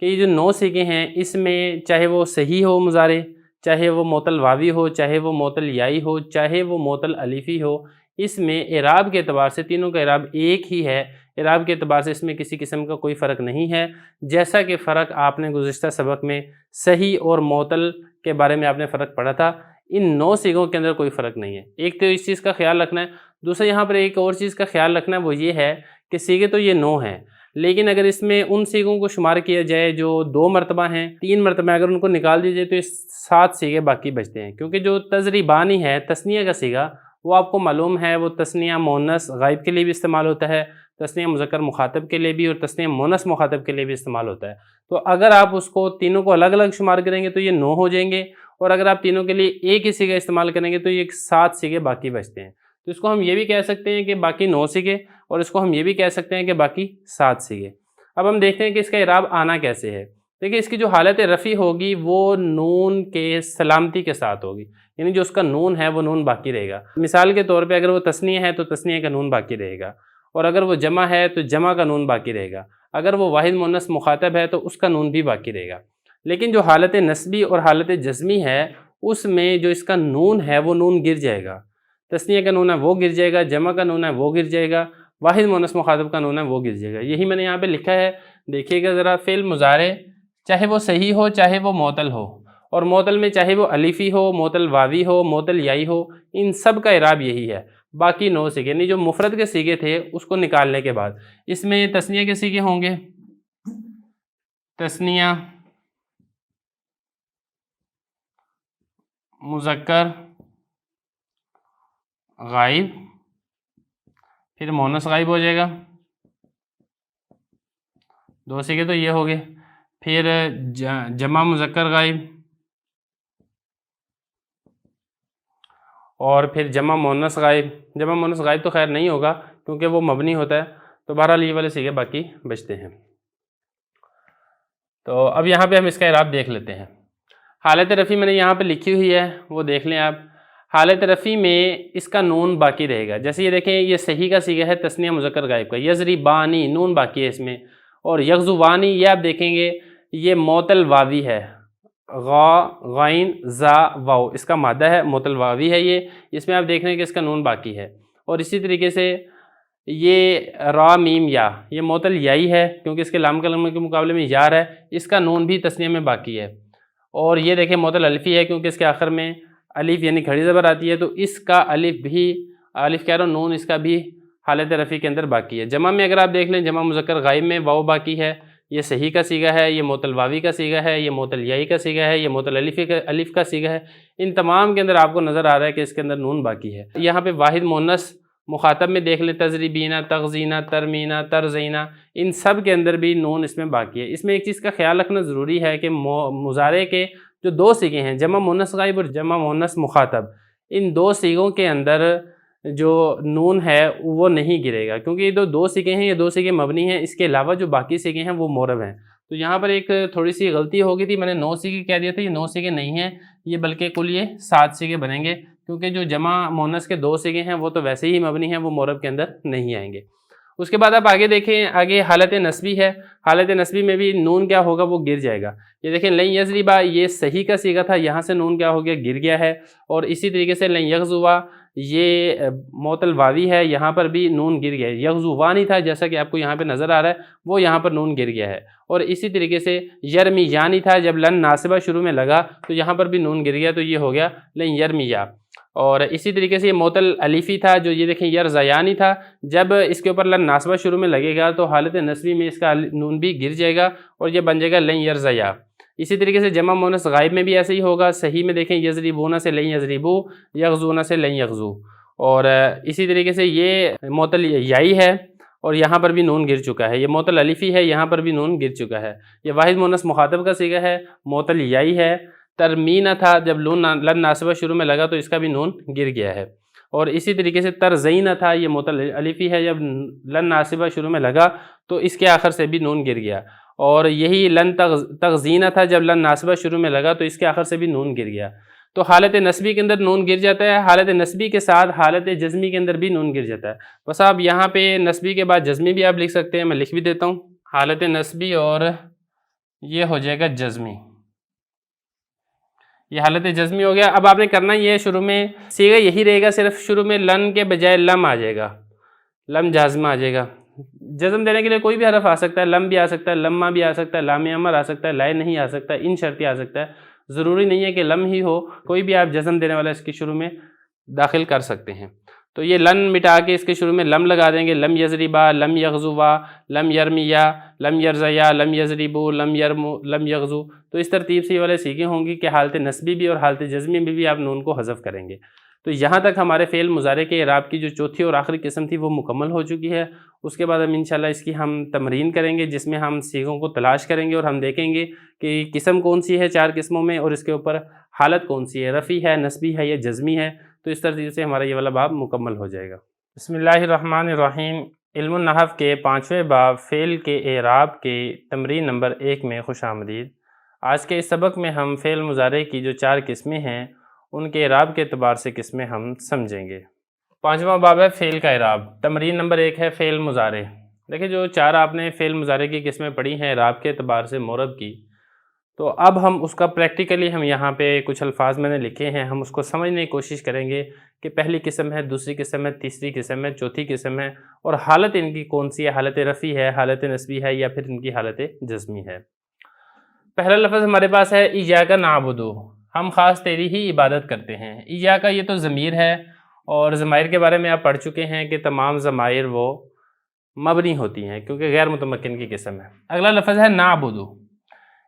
کہ یہ جو 9 صیغے ہیں اس میں چاہے وہ صحیح ہو مضارع، چاہے وہ معطل واوی ہو، چاہے وہ معطل یائی ہو، چاہے وہ معطل الفی ہو، اس میں اعراب کے اعتبار سے تینوں کا اعراب ایک ہی ہے۔ اعراب کے اعتبار سے اس میں کسی قسم کا کوئی فرق نہیں ہے، جیسا کہ فرق آپ نے گزشتہ سبق میں صحیح اور معطل کے بارے میں آپ نے فرق پڑھا تھا۔ ان 9 صیغوں کے اندر کوئی فرق نہیں ہے۔ ایک تو اس چیز کا خیال رکھنا ہے، دوسرا یہاں پر ایک اور چیز کا خیال رکھنا ہے وہ یہ ہے کہ صیغے تو یہ 9 ہیں، لیکن اگر اس میں ان صیغوں کو شمار کیا جائے جو 2 مرتبہ ہیں، 3 مرتبہ اگر ان کو نکال دیجئے تو اس 7 صیغے باقی بچتے ہیں، کیونکہ جو تضریبانی ہے تثنیہ کا صیغہ وہ آپ کو معلوم ہے وہ تثنیہ مؤنث غائب کے لیے بھی استعمال ہوتا ہے، تثنیہ مذکر مخاطب کے لیے بھی، اور تثنیہ مؤنث مخاطب کے لیے بھی استعمال ہوتا ہے۔ تو اگر آپ اس کو تینوں کو الگ الگ شمار کریں گے تو یہ 9 ہو جائیں گے، اور اگر آپ تینوں کے لیے ایک ہی صیغہ استعمال کریں گے تو یہ 7 صیغے باقی بچتے ہیں۔ تو اس کو ہم یہ بھی کہہ سکتے ہیں کہ باقی 9 صیغے، اور اس کو ہم یہ بھی کہہ سکتے ہیں کہ باقی 7 صیغے۔ اب ہم دیکھتے ہیں کہ اس کا اعراب آنا کیسے ہے۔ دیکھیں اس کی جو حالت رفعی ہوگی وہ نون کے سلامتی کے ساتھ ہوگی، یعنی جو اس کا نون ہے وہ نون باقی رہے گا۔ مثال کے طور پہ اگر وہ تثنیہ ہے تو تثنیہ کا نون باقی رہے گا، اور اگر وہ جمع ہے تو جمع کا نون باقی رہے گا، اگر وہ واحد مؤنث مخاطب ہے تو اس کا نون بھی باقی رہے گا۔ لیکن جو حالت نسبی اور حالت جزمی ہے اس میں جو اس کا نون ہے وہ نون گر جائے گا، تثنیہ کا نون ہے وہ گر جائے گا، جمع کا نون ہے وہ گر جائے گا، واحد مؤنث مخاطب کا نون ہے وہ گر جائے گا۔ یہی میں نے یہاں پہ لکھا ہے، دیکھیے گا ذرا، فعل مضارع چاہے وہ صحیح ہو چاہے وہ معطل ہو، اور معطل میں چاہے وہ الفی ہو، معطل واوی ہو، معطل یائی ہو، ان سب کا اعراب یہی ہے۔ باقی 9 صیغے یعنی جو مفرد کے صیغے تھے اس کو نکالنے کے بعد اس میں تثنیہ کے صیغے ہوں گے، تثنیہ مذکر غائب، پھر مؤنث غائب ہو جائے گا، 2 صیغے تو یہ ہو گئے، پھر جمع مذکر غائب، اور پھر جمع مؤنث غائب۔ جمع مؤنث غائب تو خیر نہیں ہوگا کیونکہ وہ مبنی ہوتا ہے، تو بہرحال یہ والے صیغے باقی بچتے ہیں۔ تو اب یہاں پہ ہم اس کا اعراب دیکھ لیتے ہیں۔ حالت رفعی میں نے یہاں پہ لکھی ہوئی ہے، وہ دیکھ لیں آپ۔ حالت رفعی میں اس کا نون باقی رہے گا، جیسے یہ دیکھیں یہ صحیح کا صیغہ ہے تثنیہ مذکر غائب کا، یضربانی نون باقی ہے اس میں، اور یغزوانی یہ آپ دیکھیں گے یہ معطل واوی ہے، غا غین زا واو اس کا مادہ ہے، معطل واوی ہے یہ، اس میں آپ دیکھ رہے ہیں کہ اس کا نون باقی ہے۔ اور اسی طریقے سے یہ را میم یا یہ معطل یائی ہے کیونکہ اس کے لام کلمہ کے مقابلے میں یار ہے، اس کا نون بھی تثنیہ میں باقی ہے۔ اور یہ دیکھیں معطل الفی ہے کیونکہ اس کے آخر میں الف یعنی کھڑی زبر آتی ہے، تو اس کا الف بھی، الف کہہ رہا ہوں نون، اس کا بھی حالت رفعی کے اندر باقی ہے۔ جمع میں اگر آپ دیکھ لیں جمع مذکر غائب میں واو باقی ہے، یہ صحیح کا صیغہ ہے، یہ معطل واوی کا صیغہ ہے، یہ معطل یائی کا صیغہ ہے، یہ معطل الف کا صیغہ ہے۔ ان تمام کے اندر آپ کو نظر آ رہا ہے کہ اس کے اندر نون باقی ہے۔ یہاں پہ واحد مؤنث مخاطب میں دیکھ لیں تضریبینہ، تغزینہ، ترمینہ، ترزینہ، ان سب کے اندر بھی نون اس میں باقی ہے۔ اس میں ایک چیز کا خیال رکھنا ضروری ہے کہ مضارع کے جو 2 صیغے ہیں جمع مؤنث غائب اور جمع مؤنث مخاطب، ان 2 صیغوں کے اندر جو نون ہے وہ نہیں گرے گا، کیونکہ یہ دو سیغے ہیں، یہ دو سیغے مبنی ہیں، اس کے علاوہ جو باقی سیغے ہیں وہ مورب ہیں۔ تو یہاں پر ایک تھوڑی سی غلطی ہو گئی تھی، میں نے 9 سیغے کہہ دیا تھا، یہ 9 سیغے نہیں ہیں، یہ بلکہ کل یہ 7 سیغے بنیں گے، کیونکہ جو جمع مونس کے 2 سیغے ہیں وہ تو ویسے ہی مبنی ہیں، وہ مورب کے اندر نہیں آئیں گے۔ اس کے بعد آپ آگے دیکھیں، آگے حالت نسبی ہے، حالت نسبی میں بھی نون کیا ہوگا، وہ گر جائے گا۔ یہ دیکھیں لن یضربا، یہ صحیح کا صیغہ تھا، یہاں سے نون کیا ہو گیا، گر گیا ہے۔ اور اسی طریقے سے لن یغزوا، یہ معطل واوی ہے، یہاں پر بھی نون گر گیا ہے، یغزوا نہیں تھا جیسا کہ آپ کو یہاں پہ نظر آ رہا ہے، وہ یہاں پر نون گر گیا ہے۔ اور اسی طریقے سے یرمیہ نہیں تھا، جب لن ناصبہ شروع میں لگا تو یہاں پر بھی نون گر گیا، تو یہ ہو گیا لن یرمیہ۔ اور اسی طریقے سے یہ معطل الفی تھا، جو یہ دیکھیں یرزیانی تھا، جب اس کے اوپر لن ناصبہ شروع میں لگے گا تو حالت نسبی میں اس کا نون بھی گر جائے گا اور یہ بن جائے گا لن یرزیا۔ اسی طریقے سے جمع مونس غائب میں بھی ایسے ہی ہوگا، صحیح میں دیکھیں یضربون سے لن یضربو، یغزون سے لن یغزو۔ اور اسی طریقے سے یہ معطل یائی ہے اور یہاں پر بھی نون گر چکا ہے، یہ معطل الفی ہے، یہاں پر بھی نون گر چکا ہے۔ یہ واحد مونس مخاطب کا صیغہ ہے، معطل یائی ہے۔ ترمینہ تھا، جب لن ناصبہ شروع میں لگا تو اس کا بھی نون گر گیا ہے۔ اور اسی طریقے سے ترزینہ تھا، یہ معطل الفی ہے، جب لن ناصبہ شروع میں لگا تو اس کے آخر سے بھی نون گر گیا۔ اور یہی لن تغزینہ تھا، جب لن ناصبہ شروع میں لگا تو اس کے آخر سے بھی نون گر گیا۔ تو حالت نسبی کے اندر نون گر جاتا ہے، حالت نسبی کے ساتھ حالت جزمی کے اندر بھی نون گر جاتا ہے۔ بس آپ یہاں پہ نسبی کے بعد جزمی بھی آپ لکھ سکتے ہیں، میں لکھ بھی دیتا ہوں، حالت نسبی اور یہ ہو جائے گا جزمی۔ یہ حالت جزمی ہو گیا۔ اب آپ نے کرنا یہ ہے، شروع میں صیغہ یہی رہے گا، صرف شروع میں لن کے بجائے لم آ جائے گا، لم جازمہ آ جائے گا۔ جزم دینے کے لیے کوئی بھی حرف آ سکتا ہے، لم بھی آ سکتا ہے، لمہ بھی آ سکتا ہے، لام امر آ سکتا ہے، لائے نہیں آ سکتا ہے، ان شرطی آ سکتا ہے، ضروری نہیں ہے کہ لم ہی ہو، کوئی بھی آپ جزم دینے والا اس کے شروع میں داخل کر سکتے ہیں۔ تو یہ لن مٹا کے اس کے شروع میں لم لگا دیں گے، لم یضربا، لم یغزوا، لم یرمیا، لم یرزیا، لم یضربو، لم یرمو، لم یغزو۔ تو اس ترتیب سے یہ والے سیغے ہوں گی کہ حالت نسبی بھی اور حالت جزمی میں بھی آپ نون کو حذف کریں گے۔ تو یہاں تک ہمارے فعل مضارع کے اعراب کی جو چوتھی اور آخری قسم تھی وہ مکمل ہو چکی ہے۔ اس کے بعد ہم انشاءاللہ اس کی ہم تمرین کریں گے، جس میں ہم سیغوں کو تلاش کریں گے اور ہم دیکھیں گے کہ قسم کون سی ہے 4 قسموں میں، اور اس کے اوپر حالت کون سی ہے، رفعی ہے، نسبی ہے یا جزمی ہے۔ تو اس ترتیب سے ہمارا یہ والا باب مکمل ہو جائے گا۔ بسم اللہ الرحمن الرحیم۔ علم النحو کے 5ویں باب فعل کے اعراب کے تمرین نمبر 1 میں خوش آمدید۔ آج کے اس سبق میں ہم فعل مضارع کی جو 4 قسمیں ہیں ان کے اعراب کے اعتبار سے قسمیں ہم سمجھیں گے۔ 5واں باب ہے فعل کا اعراب۔ تمرین نمبر 1 ہے فعل مضارع۔ دیکھیں جو 4 آپ نے فعل مضارع کی قسمیں پڑھی ہیں اعراب کے اعتبار سے مورب کی، تو اب ہم اس کا پریکٹیکلی ہم یہاں پہ کچھ الفاظ میں نے لکھے ہیں، ہم اس کو سمجھنے کی کوشش کریں گے کہ پہلی قسم ہے، دوسری قسم ہے، تیسری قسم ہے، چوتھی قسم ہے، اور حالت ان کی کون سی ہے، حالت رفعی ہے، حالت نسبی ہے، یا پھر ان کی حالت جزمی ہے۔ پہلا لفظ ہمارے پاس ہے ایاک نعبد، ہم خاص تیری ہی عبادت کرتے ہیں۔ ایاک یہ تو ضمیر ہے، اور ضمائر کے بارے میں آپ پڑھ چکے ہیں کہ تمام ضمائر وہ مبنی ہوتی ہیں کیونکہ غیر متمکن کی قسم ہے۔ اگلا لفظ ہے نعبد،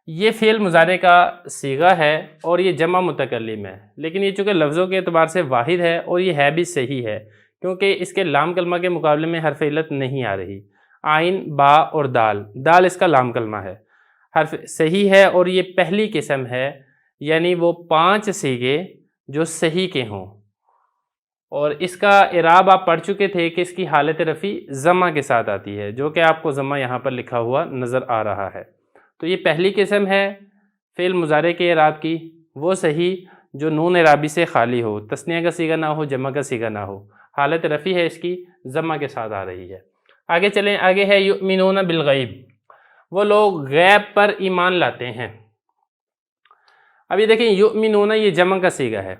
یہ فعل مضارع کا صیغہ ہے اور یہ جمع متکلم ہے، لیکن یہ چونکہ لفظوں کے اعتبار سے واحد ہے اور یہ ہے بھی صحیح ہے کیونکہ اس کے لام کلمہ کے مقابلے میں حرف علت نہیں آ رہی۔ عین، با اور دال، دال اس کا لام کلمہ ہے، حرف صحیح ہے، اور یہ پہلی قسم ہے، یعنی وہ 5 صیغے جو صحیح کے ہوں۔ اور اس کا اعراب آپ پڑھ چکے تھے کہ اس کی حالت رفعی ضمہ کے ساتھ آتی ہے، جو کہ آپ کو ضمہ یہاں پر لکھا ہوا نظر آ رہا ہے۔ تو یہ پہلی قسم ہے فعل مضارع کے اعراب کی، وہ صحیح جو نون اعرابی سے خالی ہو، تثنیہ کا صیغہ نہ ہو، جمع کا صیغہ نہ ہو، حالت رفعی ہے اس کی، ضمہ کے ساتھ آ رہی ہے۔ آگے چلیں، آگے ہے یؤمنون بالغیب، وہ لوگ غیب پر ایمان لاتے ہیں۔ اب یہ دیکھیں یؤمنون یہ جمع کا صیغہ ہے،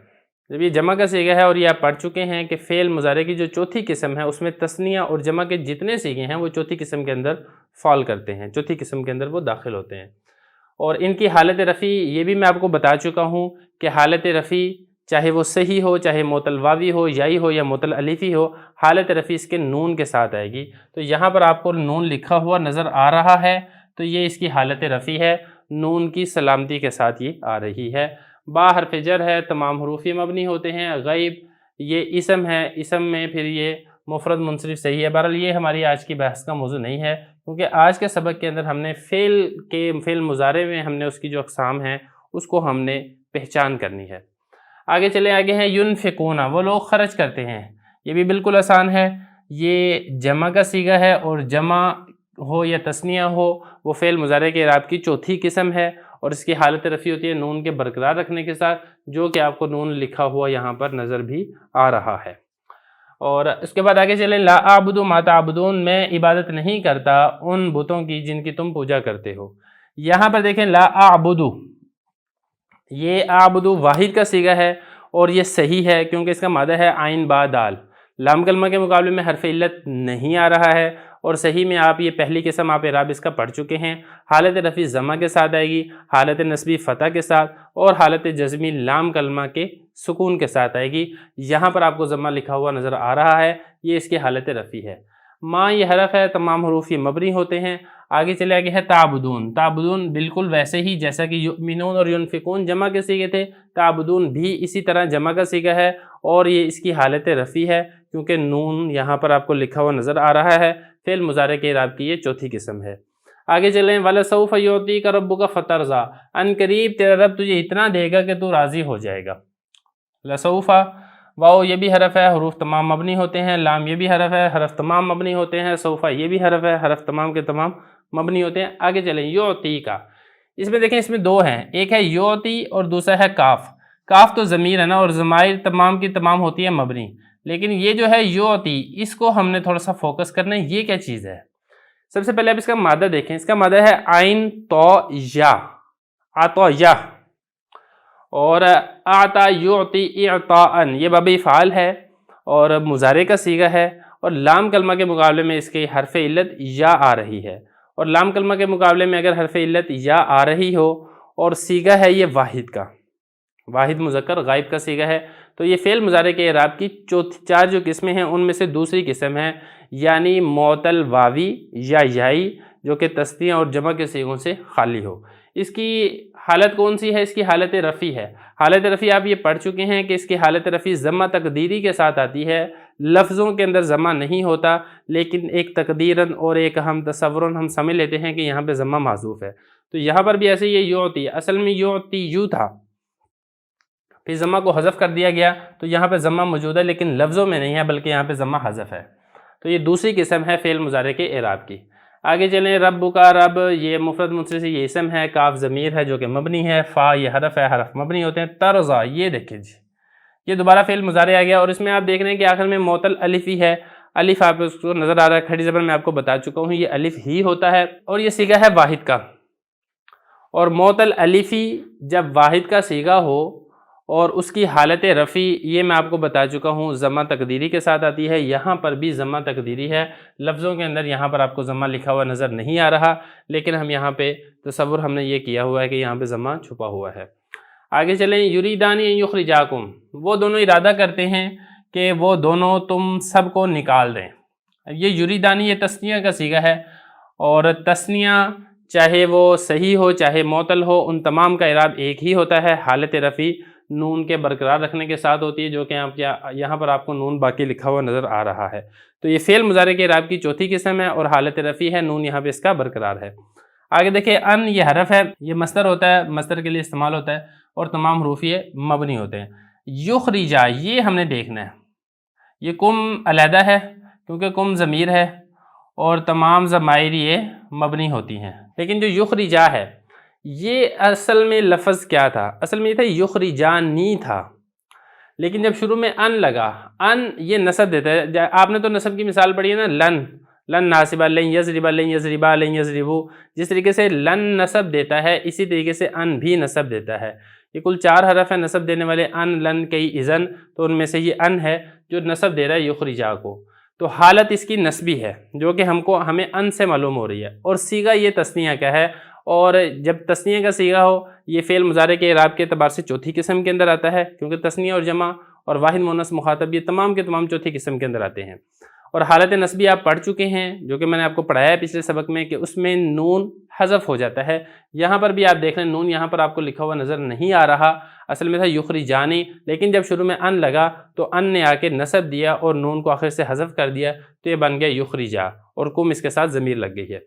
جب یہ جمع کا صیغہ ہے اور یہ آپ پڑھ چکے ہیں کہ فعل مضارع کی جو چوتھی قسم ہے اس میں تثنیہ اور جمع کے جتنے صیغے ہیں وہ چوتھی قسم کے اندر فال کرتے ہیں، چوتھی قسم کے اندر وہ داخل ہوتے ہیں۔ اور ان کی حالت رفعی یہ بھی میں آپ کو بتا چکا ہوں کہ حالت رفعی چاہے وہ صحیح ہو، چاہے معطل واوی ہو، یائی ہو یا معطل الفی ہو، حالت رفعی اس کے نون کے ساتھ آئے گی۔ تو یہاں پر آپ کو نون لکھا ہوا نظر آ رہا ہے، تو یہ اس کی حالت رفعی ہے، نون کی سلامتی کے ساتھ یہ آ رہی ہے۔ با حرف جر ہے، تمام حروف مبنی ہوتے ہیں۔ غیب یہ اسم ہے، اسم میں پھر یہ مفرد منصرف صحیح ہے۔ بہرحال یہ ہماری آج کی بحث کا موضوع نہیں ہے، کیونکہ آج کے سبق کے اندر ہم نے فعل مضارع میں ہم نے اس کی جو اقسام ہیں اس کو ہم نے پہچان کرنی ہے۔ آگے چلیں، آگے ہیں ینفقون، وہ لوگ خرچ کرتے ہیں۔ یہ بھی بالکل آسان ہے، یہ جمع کا صیغہ ہے اور جمع ہو یا تثنیہ ہو وہ فعل مضارع کے اعراب کی چوتھی قسم ہے، اور اس کی حالت رفع ہوتی ہے نون کے برقرار رکھنے کے ساتھ، جو کہ آپ کو نون لکھا ہوا یہاں پر نظر بھی آ رہا ہے۔ اور اس کے بعد آگے چلیں، لا اعبد ما تعبدون، میں عبادت نہیں کرتا ان بتوں کی جن کی تم پوجا کرتے ہو۔ یہاں پر دیکھیں لا اعبد، یہ اعبد واحد کا صیغہ ہے اور یہ صحیح ہے کیونکہ اس کا مادہ ہے عین با دال، لام کلمہ کے مقابلے میں حرف علت نہیں آ رہا ہے، اور صحیح میں آپ یہ پہلی قسم آپ اعراب اس کا پڑھ چکے ہیں، حالت رفع ضمہ کے ساتھ آئے گی، حالت نصبی فتح کے ساتھ، اور حالت جزمی لام کلمہ کے سکون کے ساتھ آئے گی۔ یہاں پر آپ کو ضمہ لکھا ہوا نظر آ رہا ہے، یہ اس کی حالت رفع ہے۔ ما یہ حرف ہے، تمام حروف یہ مبنی ہوتے ہیں۔ آگے چلے آگے ہے تعبدون، تعبدون بالکل ویسے ہی جیسا کہ یؤمنون اور ینفقون جمع کے صیغے تھے، تعبدون بھی اسی طرح جمع کا صیغہ ہے، اور یہ اس کی حالت رفع ہے کیونکہ نون یہاں پر آپ کو لکھا ہوا نظر آ رہا ہے، فعل مضارع کے اعراب کی یہ چوتھی قسم ہے۔ آگے چلیں، وَلَسَوْفَ يُعْطِيكَ رَبُّكَ فَتَرْضَىٰ، ان قریب تیرا رب تجھے اتنا دے گا کہ تو راضی ہو جائے گا۔ لسوف، واو یہ بھی حرف ہے، حروف تمام مبنی ہوتے ہیں، لام یہ بھی حرف ہے، حرف تمام مبنی ہوتے ہیں، سوفا یہ بھی حرف ہے، حرف تمام کے تمام مبنی ہوتے ہیں۔ آگے چلیں، یعطی کا، اس میں دیکھیں اس میں دو ہیں، ایک ہے یعطی اور دوسرا ہے کاف۔ کاف تو ضمیر ہے نا، اور ضمائر تمام کی تمام ہوتی ہے مبنی، لیکن یہ جو ہے یعطی، اس کو ہم نے تھوڑا سا فوکس کرنا ہے، یہ کیا چیز ہے؟ سب سے پہلے آپ اس کا مادہ دیکھیں، اس کا مادہ ہے عین تو یا، عطا یا، اور اعطا یعطی اعطاء، یہ باب افعال ہے اور مضارع کا صیغہ ہے، اور لام کلمہ کے مقابلے میں اس کے حرف علت یا آ رہی ہے، اور لام کلمہ کے مقابلے میں اگر حرف علت یا آ رہی ہو اور صیغہ ہے یہ واحد کا، واحد مذکر غائب کا صیغہ ہے، تو یہ فعل مضارع کے اعراب کی چار جو قسمیں ہیں ان میں سے دوسری قسم ہے، یعنی معتل واوی یا یائی، جو کہ تثنیہ اور جمع کے صیغوں سے خالی ہو۔ اس کی حالت کون سی ہے؟ اس کی حالت رفع ہے۔ حالت رفع آپ یہ پڑھ چکے ہیں کہ اس کی حالت رفع ضمہ تقدیری کے ساتھ آتی ہے، لفظوں کے اندر ضمہ نہیں ہوتا، لیکن ایک تقدیراً اور ایک ہم تصوراً ہم سمجھ لیتے ہیں کہ یہاں پہ ضمہ محذوف ہے، تو یہاں پر بھی ایسے یہ یعطی، اصل میں یعطی یو تھا، پھر ضمہ کو حذف کر دیا گیا، تو یہاں پہ ضمہ موجود ہے لیکن لفظوں میں نہیں ہے بلکہ یہاں پہ ضمہ حذف ہے، تو یہ دوسری قسم ہے فعل مضارع کے اعراب کی۔ آگے چلیں، رب کا، رب یہ مفرد منصرف سے یہ اسم ہے، کاف ضمیر ہے جو کہ مبنی ہے، فا یہ حرف ہے، حرف مبنی ہوتے ہیں، ترضا یہ دیکھیں جی، یہ دوبارہ فعل مضارع آ گیا، اور اس میں آپ دیکھ رہے ہیں کہ آخر میں معتل الف ہی ہے، الف آپ کو نظر آ رہا ہے، کھڑی زبر میں آپ کو بتا چکا ہوں یہ الف ہی ہوتا ہے، اور یہ صیغہ ہے واحد کا، اور معتل الفی جب واحد کا صیغہ ہو اور اس کی حالت رفع یہ میں آپ کو بتا چکا ہوں ضمہ تقدیری کے ساتھ آتی ہے، یہاں پر بھی ضمہ تقدیری ہے، لفظوں کے اندر یہاں پر آپ کو ضمہ لکھا ہوا نظر نہیں آ رہا، لیکن ہم یہاں پہ تصور ہم نے یہ کیا ہوا ہے کہ یہاں پہ ضمہ چھپا ہوا ہے۔ آگے چلیں، یریدان ان یخرجاکم، وہ دونوں ارادہ کرتے ہیں کہ وہ دونوں تم سب کو نکال دیں۔ یہ یریدانی یہ تثنیہ کا صیغہ ہے، اور تثنیہ چاہے وہ صحیح ہو چاہے معتل ہو، ان تمام کا اعراب ایک ہی ہوتا ہے، حالت رفع نون کے برقرار رکھنے کے ساتھ ہوتی ہے، جو کہ آپ یہاں پر آپ کو نون باقی لکھا ہوا نظر آ رہا ہے، تو یہ فعل مضارع کے اعراب کی چوتھی قسم ہے، اور حالت رفع ہے، نون یہاں پہ اس کا برقرار ہے۔ آگے دیکھیں، ان یہ حرف ہے، یہ مصدر ہوتا ہے، مصدر کے لیے استعمال ہوتا ہے، اور تمام حروف یہ مبنی ہوتے ہیں۔ یخرجا یہ ہم نے دیکھنا ہے، یہ کم علیحدہ ہے کیونکہ کم ضمیر ہے، اور تمام ضمائر یہ مبنی ہوتی ہیں، لیکن جو یخرجا ہے یہ اصل میں لفظ کیا تھا؟ اصل میں یہ تھا یخرجانی تھا، لیکن جب شروع میں ان لگا، ان یہ نصب دیتا ہے، آپ نے تو نصب کی مثال پڑھی ہے نا، لن ناصبہ، لن یضربا، لن یضربا، لن یضربو، جس طریقے سے لن نصب دیتا ہے اسی طریقے سے ان بھی نصب دیتا ہے۔ یہ کل 4 حرف ہیں نصب دینے والے، ان، لن، کئی، اذن، تو ان میں سے یہ ان ہے جو نصب دے رہا ہے یخرجا کو، تو حالت اس کی نصبی ہے جو کہ ہمیں ان سے معلوم ہو رہی ہے، اور صیغہ یہ تثنیہ کا ہے، اور جب تثنیہ کا صیغہ ہو یہ فعل مضارع کے اعراب کے اعتبار سے چوتھی قسم کے اندر آتا ہے، کیونکہ تثنیہ اور جمع اور واحد مؤنث مخاطب یہ تمام کے تمام چوتھی قسم کے اندر آتے ہیں۔ اور حالت نصبی آپ پڑھ چکے ہیں جو کہ میں نے آپ کو پڑھایا ہے پچھلے سبق میں، کہ اس میں نون حذف ہو جاتا ہے، یہاں پر بھی آپ دیکھ لیں نون یہاں پر آپ کو لکھا ہوا نظر نہیں آ رہا، اصل میں تھا یخرجانی، لیکن جب شروع میں ان لگا تو ان نے آ کے نصب دیا اور نون کو آخر سے حذف کر دیا، تو یہ بن گیا یخرجا، اور کم اس کے ساتھ ضمیر لگ گئی ہے۔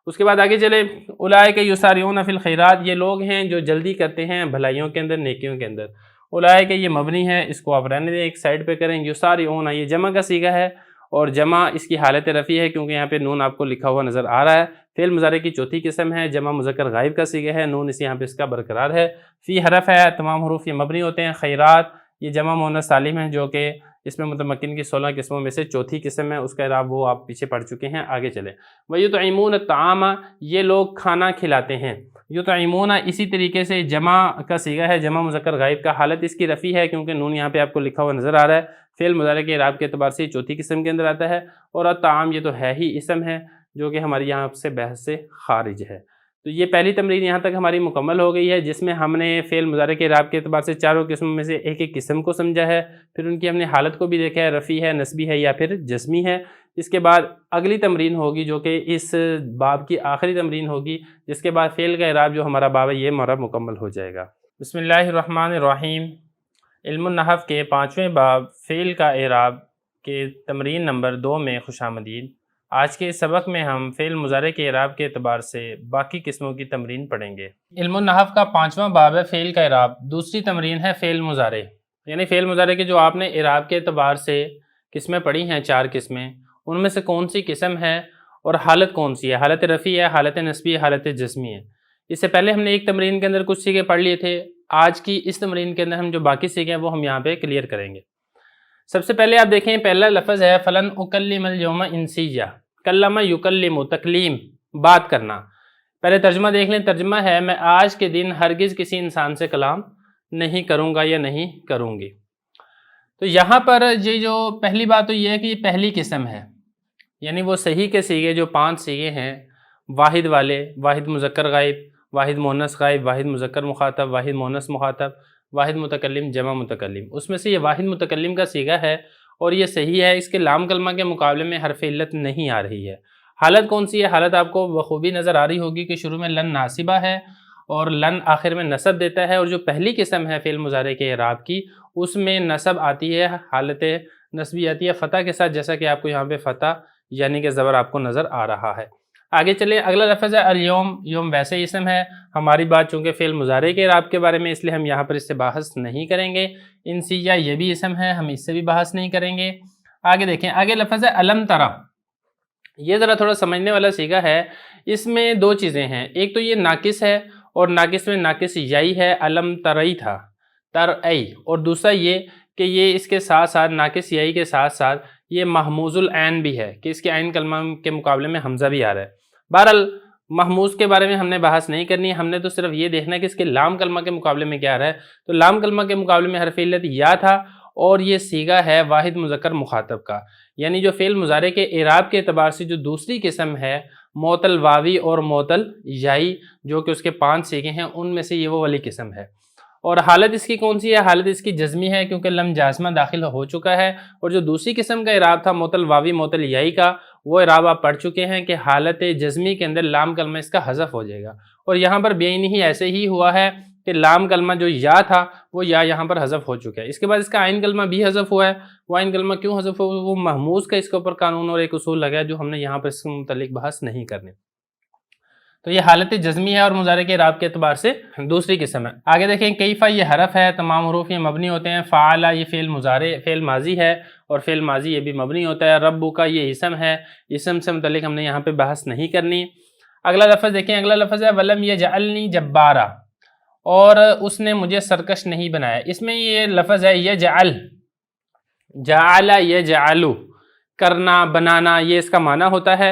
اس کے بعد آگے چلے، اولئک یسارعون فی الخیرات، یہ لوگ ہیں جو جلدی کرتے ہیں بھلائیوں کے اندر، نیکیوں کے اندر، اولائے کہ یہ مبنی ہے، اس کو آپ رہنے دیں، ایک سائڈ پہ کریں۔ یسارعون یہ جمع کا صیغہ ہے اور جمع اس کی حالت رفیع ہے کیونکہ یہاں پہ نون آپ کو لکھا ہوا نظر آ رہا ہے۔ فعل مضارع کی چوتھی قسم ہے، جمع مذکر غائب کا صیغہ ہے، نون اس یہاں پہ اس کا برقرار ہے۔ فی حرف ہے، تمام حروف یہ مبنی ہوتے ہیں۔ خیرات یہ جمع مؤنث سالم ہے جو کہ اس میں متمکن کی 16 قسموں میں سے چوتھی قسم ہے، اس کا اعراب وہ آپ پیچھے پڑھ چکے ہیں، آگے چلیں۔ وَيُطْعِمُونَ الطَّعَامَ یہ لوگ کھانا کھلاتے ہیں۔ یطعمون اسی طریقے سے جمع کا صیغہ ہے، جمع مذکر غائب کا، حالت اس کی رفیع ہے کیونکہ نون یہاں پہ آپ کو لکھا ہوا نظر آ رہا ہے۔ فعل مضارع کے اعراب کے اعتبار سے چوتھی قسم کے اندر آتا ہے، اور الطعام یہ تو ہے ہی اسم ہے جو کہ ہماری یہاں سے بحث سے خارج ہے۔ تو یہ پہلی تمرین یہاں تک ہماری مکمل ہو گئی ہے، جس میں ہم نے فعل مضارع کے اعراب کے اعتبار سے چاروں قسموں میں سے ایک ایک قسم کو سمجھا ہے، پھر ان کی ہم نے حالت کو بھی دیکھا ہے، رفیع ہے، نصبی ہے یا پھر جزمی ہے۔ اس کے بعد اگلی تمرین ہوگی جو کہ اس باب کی آخری تمرین ہوگی، جس کے بعد فعل کا اعراب جو ہمارا باب ہے یہ ہمارا مکمل ہو جائے گا۔ بسم اللہ الرحمن الرحیم۔ علم النحو کے 5ویں باب فعل کا اعراب کے تمرین نمبر 2 میں خوش آمدید۔ آج کے اس سبق میں ہم فعل مضارع کے اعراب کے اعتبار سے باقی قسموں کی تمرین پڑھیں گے۔ علم النحو کا 5واں باب ہے فعل کا اعراب، دوسری تمرین ہے فعل مضارع، یعنی فعل مضارع کے جو آپ نے اعراب کے اعتبار سے قسمیں پڑھی ہیں، 4 قسمیں، ان میں سے کون سی قسم ہے اور حالت کون سی ہے، حالت رفیع ہے، حالت نصبی ہے، حالت جزمی ہے۔ اس سے پہلے ہم نے ایک تمرین کے اندر کچھ سیغے پڑھ لیے تھے، آج کی اس تمرین کے اندر ہم جو باقی سیغے ہیں وہ ہم یہاں پہ کلیئر کریں گے۔ سب سے پہلے آپ دیکھیں پہلا لفظ ہے فلن اکلم اليوم انسیہ، کلم یکلم تکلیم، بات کرنا۔ پہلے ترجمہ دیکھ لیں، ترجمہ ہے میں آج کے دن ہرگز کسی انسان سے کلام نہیں کروں گا یا نہیں کروں گی۔ تو یہاں پر یہ جو پہلی بات تو یہ ہے کہ یہ پہلی قسم ہے، یعنی وہ صحیح کے سیغے جو 5 سیغے ہیں، واحد والے، واحد مذکر غائب، واحد مؤنث غائب، واحد مذکر مخاطب، واحد مؤنث مخاطب، واحد متکلم، جمع متکلم، اس میں سے یہ واحد متکلم کا سیغہ ہے اور یہ صحیح ہے، اس کے لام کلمہ کے مقابلے میں حرف علت نہیں آ رہی ہے۔ حالت کون سی ہے؟ حالت آپ کو بخوبی نظر آ رہی ہوگی کہ شروع میں لن ناصبہ ہے اور لن آخر میں نصب دیتا ہے، اور جو پہلی قسم ہے فعل مضارع کے اعراب کی اس میں نصب آتی ہے، حالت نصبی آتی ہے فتح کے ساتھ، جیسا کہ آپ کو یہاں پہ فتح یعنی کہ زبر آپ کو نظر آ رہا ہے۔ آگے چلیں، اگلا لفظ ہے الیوم، یوم ویسے اسم ہے، ہماری بات چونکہ فعل مضارع کے اعراب کے بارے میں اس لیے ہم یہاں پر اس سے بحث نہیں کریں گے۔ انسیہ یہ بھی اسم ہے، ہم اس سے بھی بحث نہیں کریں گے۔ آگے دیکھیں، آگے لفظ ہے علم ترا، یہ ذرا تھوڑا سمجھنے والا صیغہ ہے، اس میں 2 چیزیں ہیں، ایک تو یہ ناقص ہے اور ناقص میں ناقص یائی ہے، علم ترئی تھا، ترئی، اور دوسرا یہ کہ یہ اس کے ساتھ ساتھ ناقص یائی کے ساتھ ساتھ یہ محموز العین بھی ہے کہ اس کے عین کلمہ کے مقابلے میں حمزہ بھی آ رہا ہے۔ بہرحال محموز کے بارے میں ہم نے بحث نہیں کرنی، ہم نے تو صرف یہ دیکھنا ہے کہ اس کے لام کلمہ کے مقابلے میں کیا آ رہا ہے۔ تو لام کلمہ کے مقابلے میں حرف علت یا تھا اور یہ صیغہ ہے واحد مذکر مخاطب کا، یعنی جو فعل مضارع کے اعراب کے اعتبار سے جو دوسری قسم ہے معطل واوی اور معطل یائی، جو کہ اس کے 5 صیغے ہیں، ان میں سے یہ وہ والی قسم ہے۔ اور حالت اس کی کون سی ہے؟ حالت اس کی جزمی ہے کیونکہ لم جازمہ داخل ہو چکا ہے، اور جو دوسری قسم کا اعراب تھا معطل واوی معطل یائی کا، وہ اعراب آپ پڑھ چکے ہیں کہ حالت جزمی کے اندر لام کلمہ اس کا حذف ہو جائے گا، اور یہاں پر بےعینی ہی ایسے ہی ہوا ہے کہ لام کلمہ جو یا تھا وہ یا یہاں پر حذف ہو چکا ہے۔ اس کے بعد اس کا عین کلمہ بھی حذف ہوا ہے، وہ عین کلمہ کیوں حذف ہوا؟ وہ محموز کا اس کے اوپر قانون اور ایک اصول لگا ہے جو ہم نے یہاں پر اس کے متعلق بحث نہیں کرنے۔ تو یہ حالت جزمی ہے اور مضارع کے اعراب کے اعتبار سے دوسری قسم ہے۔ آگے دیکھیں، کیفہ یہ حرف ہے، تمام حروف یہ مبنی ہوتے ہیں۔ فعل یہ فعل مضارع فعل ماضی ہے اور فعل ماضی یہ بھی مبنی ہوتا ہے۔ رب کا یہ اسم ہے، اسم سے متعلق ہم نے یہاں پہ بحث نہیں کرنی۔ اگلا لفظ دیکھیں، اگلا لفظ ہے ولم یجعلنی جبارا، اور اس نے مجھے سرکش نہیں بنایا۔ اس میں یہ لفظ ہے یجعل، جعل یجعل، کرنا بنانا، یہ اس کا معنی ہوتا ہے،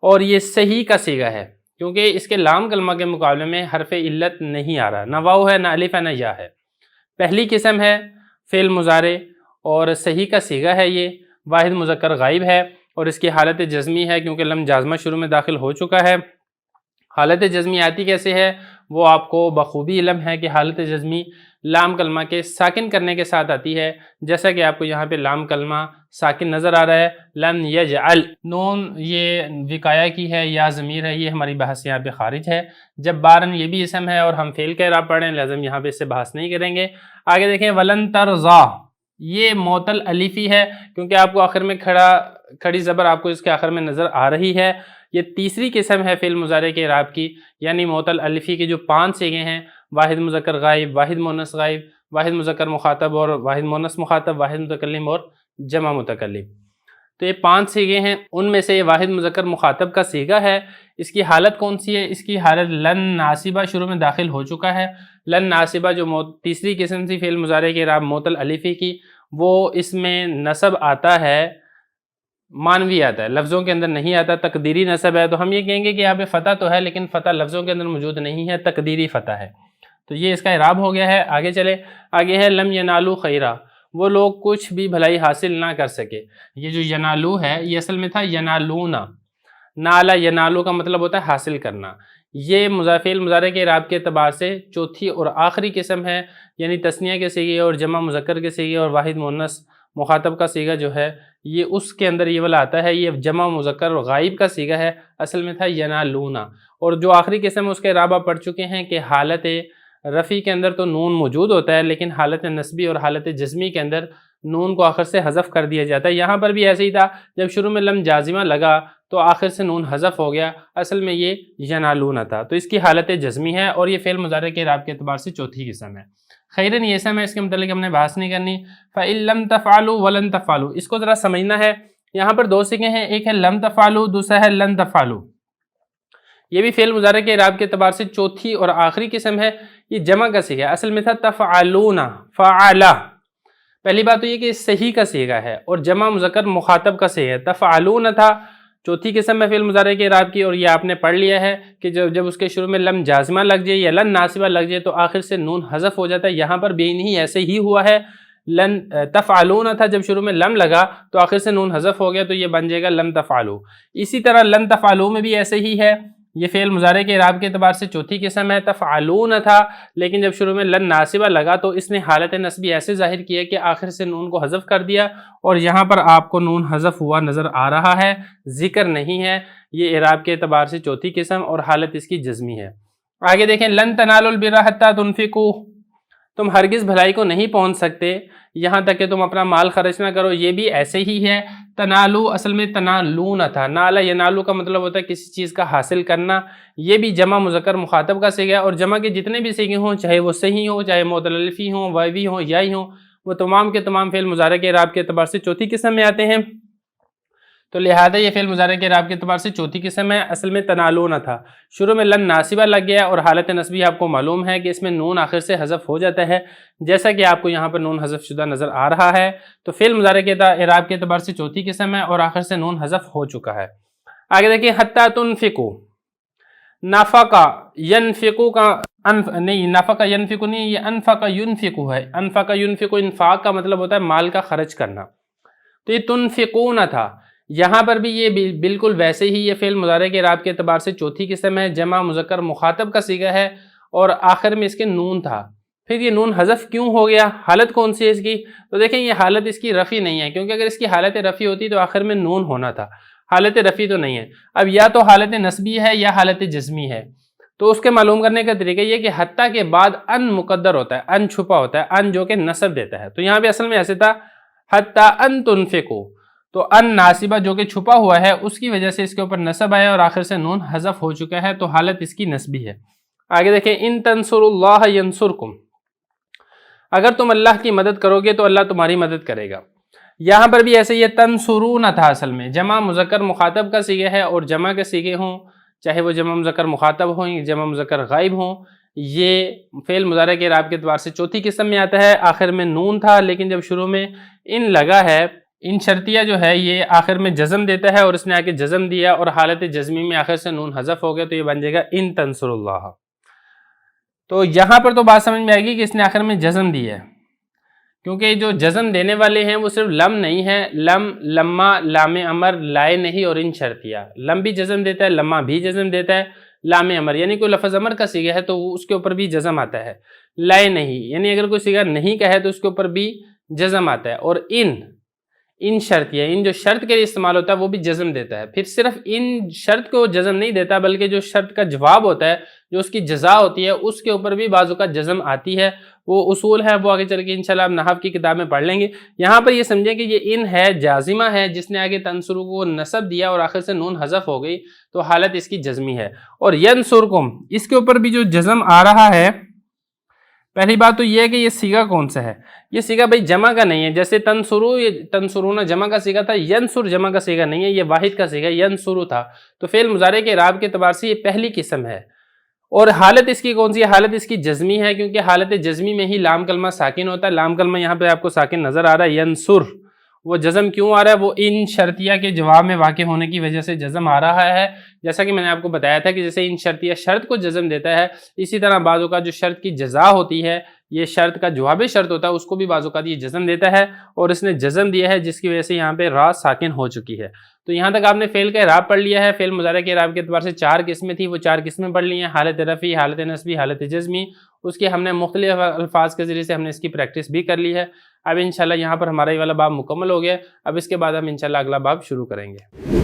اور یہ صحیح کا صیغہ ہے کیونکہ اس کے لام کلمہ کے مقابلے میں حرف علت نہیں آ رہا، نہ واو ہے نہ الف ہے نہ یا ہے۔ پہلی قسم ہے فعل مضارع اور صحیح کا صیغہ ہے، یہ واحد مذکر غائب ہے اور اس کی حالت جزمی ہے کیونکہ لم جازمہ شروع میں داخل ہو چکا ہے۔ حالت جزمی آتی کیسے ہے وہ آپ کو بخوبی علم ہے کہ حالت جزمی لام کلمہ کے ساکن کرنے کے ساتھ آتی ہے، جیسا کہ آپ کو یہاں پہ لام کلمہ ساکن نظر آ رہا ہے، لم یجعل، نون یہ وقایہ کی ہے یا ضمیر ہے، یہ ہماری بحث یہاں پہ خارج ہے۔ جب بارن یہ بھی اسم ہے اور ہم فعل کا اعراب پڑھ رہے ہیں لہذا یہاں پہ اس سے بحث نہیں کریں گے۔ آگے دیکھیں، ولن ترضا، یہ معطل الفی ہے کیونکہ آپ کو آخر میں کھڑی زبر آپ کو اس کے آخر میں نظر آ رہی ہے۔ یہ تیسری قسم ہے فعل مضارع کے اعراب کی، یعنی معطل الفی کے جو 5 صیغے ہیں، واحد مذکر غائب، واحد مؤنث غائب، واحد مذکر مخاطب اور واحد مؤنث مخاطب، واحد متکلم اور جمع متکلم۔ تو یہ 5 صیغے ہیں، ان میں سے یہ واحد مذکر مخاطب کا صیغہ ہے۔ اس کی حالت کون سی ہے؟ اس کی حالت لن ناصبہ شروع میں داخل ہو چکا ہے۔ لن ناصبہ جو تیسری قسم سی فعل مضارع کے اعراب معطل الفی کی، وہ اس میں نصب آتا ہے، مانوی آتا ہے، لفظوں کے اندر نہیں آتا، تقدیری نصب ہے۔ تو ہم یہ کہیں گے کہ یہاں پہ فتح تو ہے لیکن فتح لفظوں کے اندر موجود نہیں ہے، تقدیری فتح ہے۔ تو یہ اس کا اعراب ہو گیا ہے۔ آگے چلے، آگے ہے لم ینالو خیرہ، وہ لوگ کچھ بھی بھلائی حاصل نہ کر سکے۔ یہ جو ینالو ہے یہ اصل میں تھا ینالونا، نالا ینالو کا مطلب ہوتا ہے حاصل کرنا۔ یہ فعل مضارع کے اعراب کے اعتبار سے چوتھی اور آخری قسم ہے، یعنی تثنیہ کے صیغے اور جمع مذکر کے صیغے اور واحد مؤنث مخاطب کا صیغہ جو ہے یہ اس کے اندر یہ والا آتا ہے، یہ جمع مذکر اور غائب کا صیغہ ہے، اصل میں تھا ینالونا۔ اور جو آخری قسم ہے اس کے اعراب آپ پڑھ چکے ہیں کہ حالت رفع کے اندر تو نون موجود ہوتا ہے، لیکن حالت نصبی اور حالت جزمی کے اندر نون کو آخر سے حذف کر دیا جاتا ہے۔ یہاں پر بھی ایسے ہی تھا، جب شروع میں لم جازمہ لگا تو آخر سے نون حذف ہو گیا، اصل میں یہ ینالون تھا۔ تو اس کی حالت جزمی ہے اور یہ فعل مضارع کے اعراب کے اعتبار سے چوتھی قسم ہے۔ خیرن یہ اسم ہے، اس کے متعلق ہم نے بحث نہیں کرنی۔ فَإِن لَمْ تَفْعَلُوا وَلَن تَفْعَلُوا، اس کو ذرا سمجھنا ہے۔ یہاں پر 2 صیغے ہیں، ایک ہے لم تفعلوا، دوسرا ہے لن تفعلوا۔ یہ بھی فعل مضارع کے اعراب کے اعتبار سے چوتھی اور آخری قسم ہے۔ یہ جمع کا صیغہ ہے، اصل میں تھا تفعلون، فعلا۔ پہلی بات تو یہ کہ صحیح کا صیغہ ہے اور جمع مذکر مخاطب کا صیغہ ہے۔ تفعلون تھا چوتھی قسم ہے فعل مضارع کے اعراب کی، اور یہ آپ نے پڑھ لیا ہے کہ جب اس کے شروع میں لم جازمہ لگ جائے یا لن ناصبہ لگ جائے تو آخر سے نون حذف ہو جاتا ہے۔ یہاں پر بھی نہیں ایسے ہی ہوا ہے، لن تفعلون تھا، جب شروع میں لم لگا تو آخر سے نون حذف ہو گیا تو یہ بن جائے گا لم تفعلوا۔ اسی طرح لن تفعلوا میں بھی ایسے ہی ہے، یہ فعل مضارع کے اعراب کے اعتبار سے چوتھی قسم ہے۔ تفعلون تھا لیکن جب شروع میں لن ناصبہ لگا تو اس نے حالت نصبی ایسے ظاہر کیا کہ آخر سے نون کو حذف کر دیا، اور یہاں پر آپ کو نون حذف ہوا نظر آ رہا ہے، ذکر نہیں ہے۔ یہ اعراب کے اعتبار سے چوتھی قسم اور حالت اس کی جزمی ہے۔ آگے دیکھیں، لن تنالوا البر حتی تنفقوا، تم ہرگز بھلائی کو نہیں پہنچ سکتے یہاں تک کہ تم اپنا مال خرچ نہ کرو، یہ بھی ایسے ہی ہے۔ تنالو اصل میں تنالون تھا، نالا ینالو کا مطلب ہوتا ہے کسی چیز کا حاصل کرنا۔ یہ بھی جمع مذکر مخاطب کا صیغہ ہے، اور جمع کے جتنے بھی صیغے ہوں، چاہے وہ صحیح ہوں، چاہے معطل الفی ہوں، واوی ہوں، یائی ہوں، وہ تمام کے تمام فعل مضارع کے اعراب کے اعتبار سے چوتھی قسم میں آتے ہیں۔ تو لہذا یہ فعل مضارع کے اعراب کے اعتبار سے چوتھی قسم ہے، اصل میں تنالون تھا، شروع میں لن ناصبہ لگ گیا، اور حالت نصبی آپ کو معلوم ہے کہ اس میں نون آخر سے حذف ہو جاتا ہے، جیسا کہ آپ کو یہاں پر نون حذف شدہ نظر آ رہا ہے۔ تو فعل مضارع کے اعراب کے اعتبار سے چوتھی قسم ہے اور آخر سے نون حذف ہو چکا ہے۔ آگے دیکھیں، حتی تنفقوا، نفقہ ینفقوا کا نہیں، نفقہ ینفقوا نہیں، یہ انفقہ ینفقوا ہے۔ انفقہ ینفقوا، انفاق کا مطلب ہوتا ہے مال کا خرچ کرنا، تو یہ تنفقون تھا۔ یہاں پر بھی یہ بالکل ویسے ہی یہ فعل مضارع کے اعراب کے اعتبار سے چوتھی قسم ہے، جمع مذکر مخاطب کا صیغہ ہے، اور آخر میں اس کے نون تھا۔ پھر یہ نون حذف کیوں ہو گیا؟ حالت کون سی ہے اس کی؟ تو دیکھیں، یہ حالت اس کی رفع نہیں ہے، کیونکہ اگر اس کی حالت رفع ہوتی تو آخر میں نون ہونا تھا، حالت رفع تو نہیں ہے۔ اب یا تو حالت نصبی ہے یا حالت جزمی ہے، تو اس کے معلوم کرنے کا طریقہ یہ کہ حتی کے بعد ان مقدر ہوتا ہے، ان چھپا ہوتا ہے، ان جو کہ نصب دیتا ہے۔ تو یہاں پہ اصل میں ایسے تھا حتی ان تنفقوا، تو ان ناصبہ جو کہ چھپا ہوا ہے اس کی وجہ سے اس کے اوپر نصب آیا اور آخر سے نون حذف ہو چکا ہے، تو حالت اس کی نصبی ہے۔ آگے دیکھیں، ان تنصروا اللہ ینصرکم، اگر تم اللہ کی مدد کرو گے تو اللہ تمہاری مدد کرے گا۔ یہاں پر بھی ایسے یہ تنصرون تھا، اصل میں جمع مذکر مخاطب کا صیغہ ہے، اور جمع کے صیغے ہوں، چاہے وہ جمع مذکر مخاطب ہوں یا جمع مذکر غائب ہوں، یہ فعل مضارع کے اعراب کے اعتبار سے چوتھی قسم میں آتا ہے۔ آخر میں نون تھا لیکن جب شروع میں ان لگا ہے، ان شرطیہ جو ہے یہ آخر میں جزم دیتا ہے، اور اس نے آ کے جزم دیا اور حالت جزمی میں آخر سے نون حذف ہو گیا، تو یہ بن جائے گا ان تنصر اللہ۔ تو یہاں پر تو بات سمجھ میں آئے گی کہ اس نے آخر میں جزم دی ہے، کیونکہ جو جزم دینے والے ہیں وہ صرف لم نہیں ہے، لم، لما، لام امر، لائے نہیں اور ان شرطیہ۔ لم بھی جزم دیتا ہے، لما بھی جزم دیتا ہے، لام امر یعنی کوئی لفظ امر کا صیغہ ہے تو اس کے اوپر بھی جزم آتا ہے، لائے نہیں یعنی اگر کوئی صیغہ نہیں کا ہے تو اس کے اوپر بھی جزم آتا ہے، اور ان شرطیہ، ان جو شرط کے لیے استعمال ہوتا ہے وہ بھی جزم دیتا ہے۔ پھر صرف ان شرط کو جزم نہیں دیتا بلکہ جو شرط کا جواب ہوتا ہے، جو اس کی جزا ہوتی ہے، اس کے اوپر بھی بعض اوقات جزم آتی ہے۔ وہ اصول ہے، وہ آگے چل کے انشاءاللہ آپ نحو کی کتاب میں پڑھ لیں گے۔ یہاں پر یہ سمجھیں کہ یہ ان ہے، جازمہ ہے، جس نے آگے تنصرو کو نصب دیا اور آخر سے نون حذف ہو گئی، تو حالت اس کی جزمی ہے۔ اور ینصرکم، اس کے اوپر بھی جو جزم آ رہا ہے، پہلی بات تو یہ ہے کہ یہ سیغہ کون سا ہے، یہ سیغہ بھائی جمع کا نہیں ہے، جیسے تنصرو، یہ تنصرون جمع کا سیغہ تھا، ینصر جمع کا سیغہ نہیں ہے، یہ واحد کا سیغہ ینصرو تھا، تو فعل مضارع کے اعراب کے اعتبار سے یہ پہلی قسم ہے۔ اور حالت اس کی کون سی ہے؟ حالت اس کی جزمی ہے، کیونکہ حالت جزمی میں ہی لام کلمہ ساکن ہوتا ہے۔ لام کلمہ یہاں پہ آپ کو ساکن نظر آ رہا ہے، ینصر، وہ جزم کیوں آ رہا ہے؟ وہ ان شرطیہ کے جواب میں واقع ہونے کی وجہ سے جزم آ رہا ہے۔ جیسا کہ میں نے آپ کو بتایا تھا کہ جیسے ان شرطیہ شرط کو جزم دیتا ہے، اسی طرح بعض اوقات جو شرط کی جزا ہوتی ہے، یہ شرط کا جواب شرط ہوتا ہے، اس کو بھی بعض اوقات یہ جزم دیتا ہے، اور اس نے جزم دیا ہے جس کی وجہ سے یہاں پہ را ساکن ہو چکی ہے۔ تو یہاں تک آپ نے فعل کا اعراب پڑھ لیا ہے۔ فعل مضارع کے اعراب کے اعتبار سے 4 قسمیں تھی، وہ 4 قسمیں پڑھ لی ہیں، حالت رفعی، حالت نصبی، حالت جزمی۔ اس کی ہم نے مختلف الفاظ کے ذریعے سے ہم نے اس کی پریکٹس بھی کر لی ہے۔ اب انشاءاللہ یہاں پر ہمارا یہ والا باب مکمل ہو گیا۔ اب اس کے بعد ہم انشاءاللہ اگلا باب شروع کریں گے۔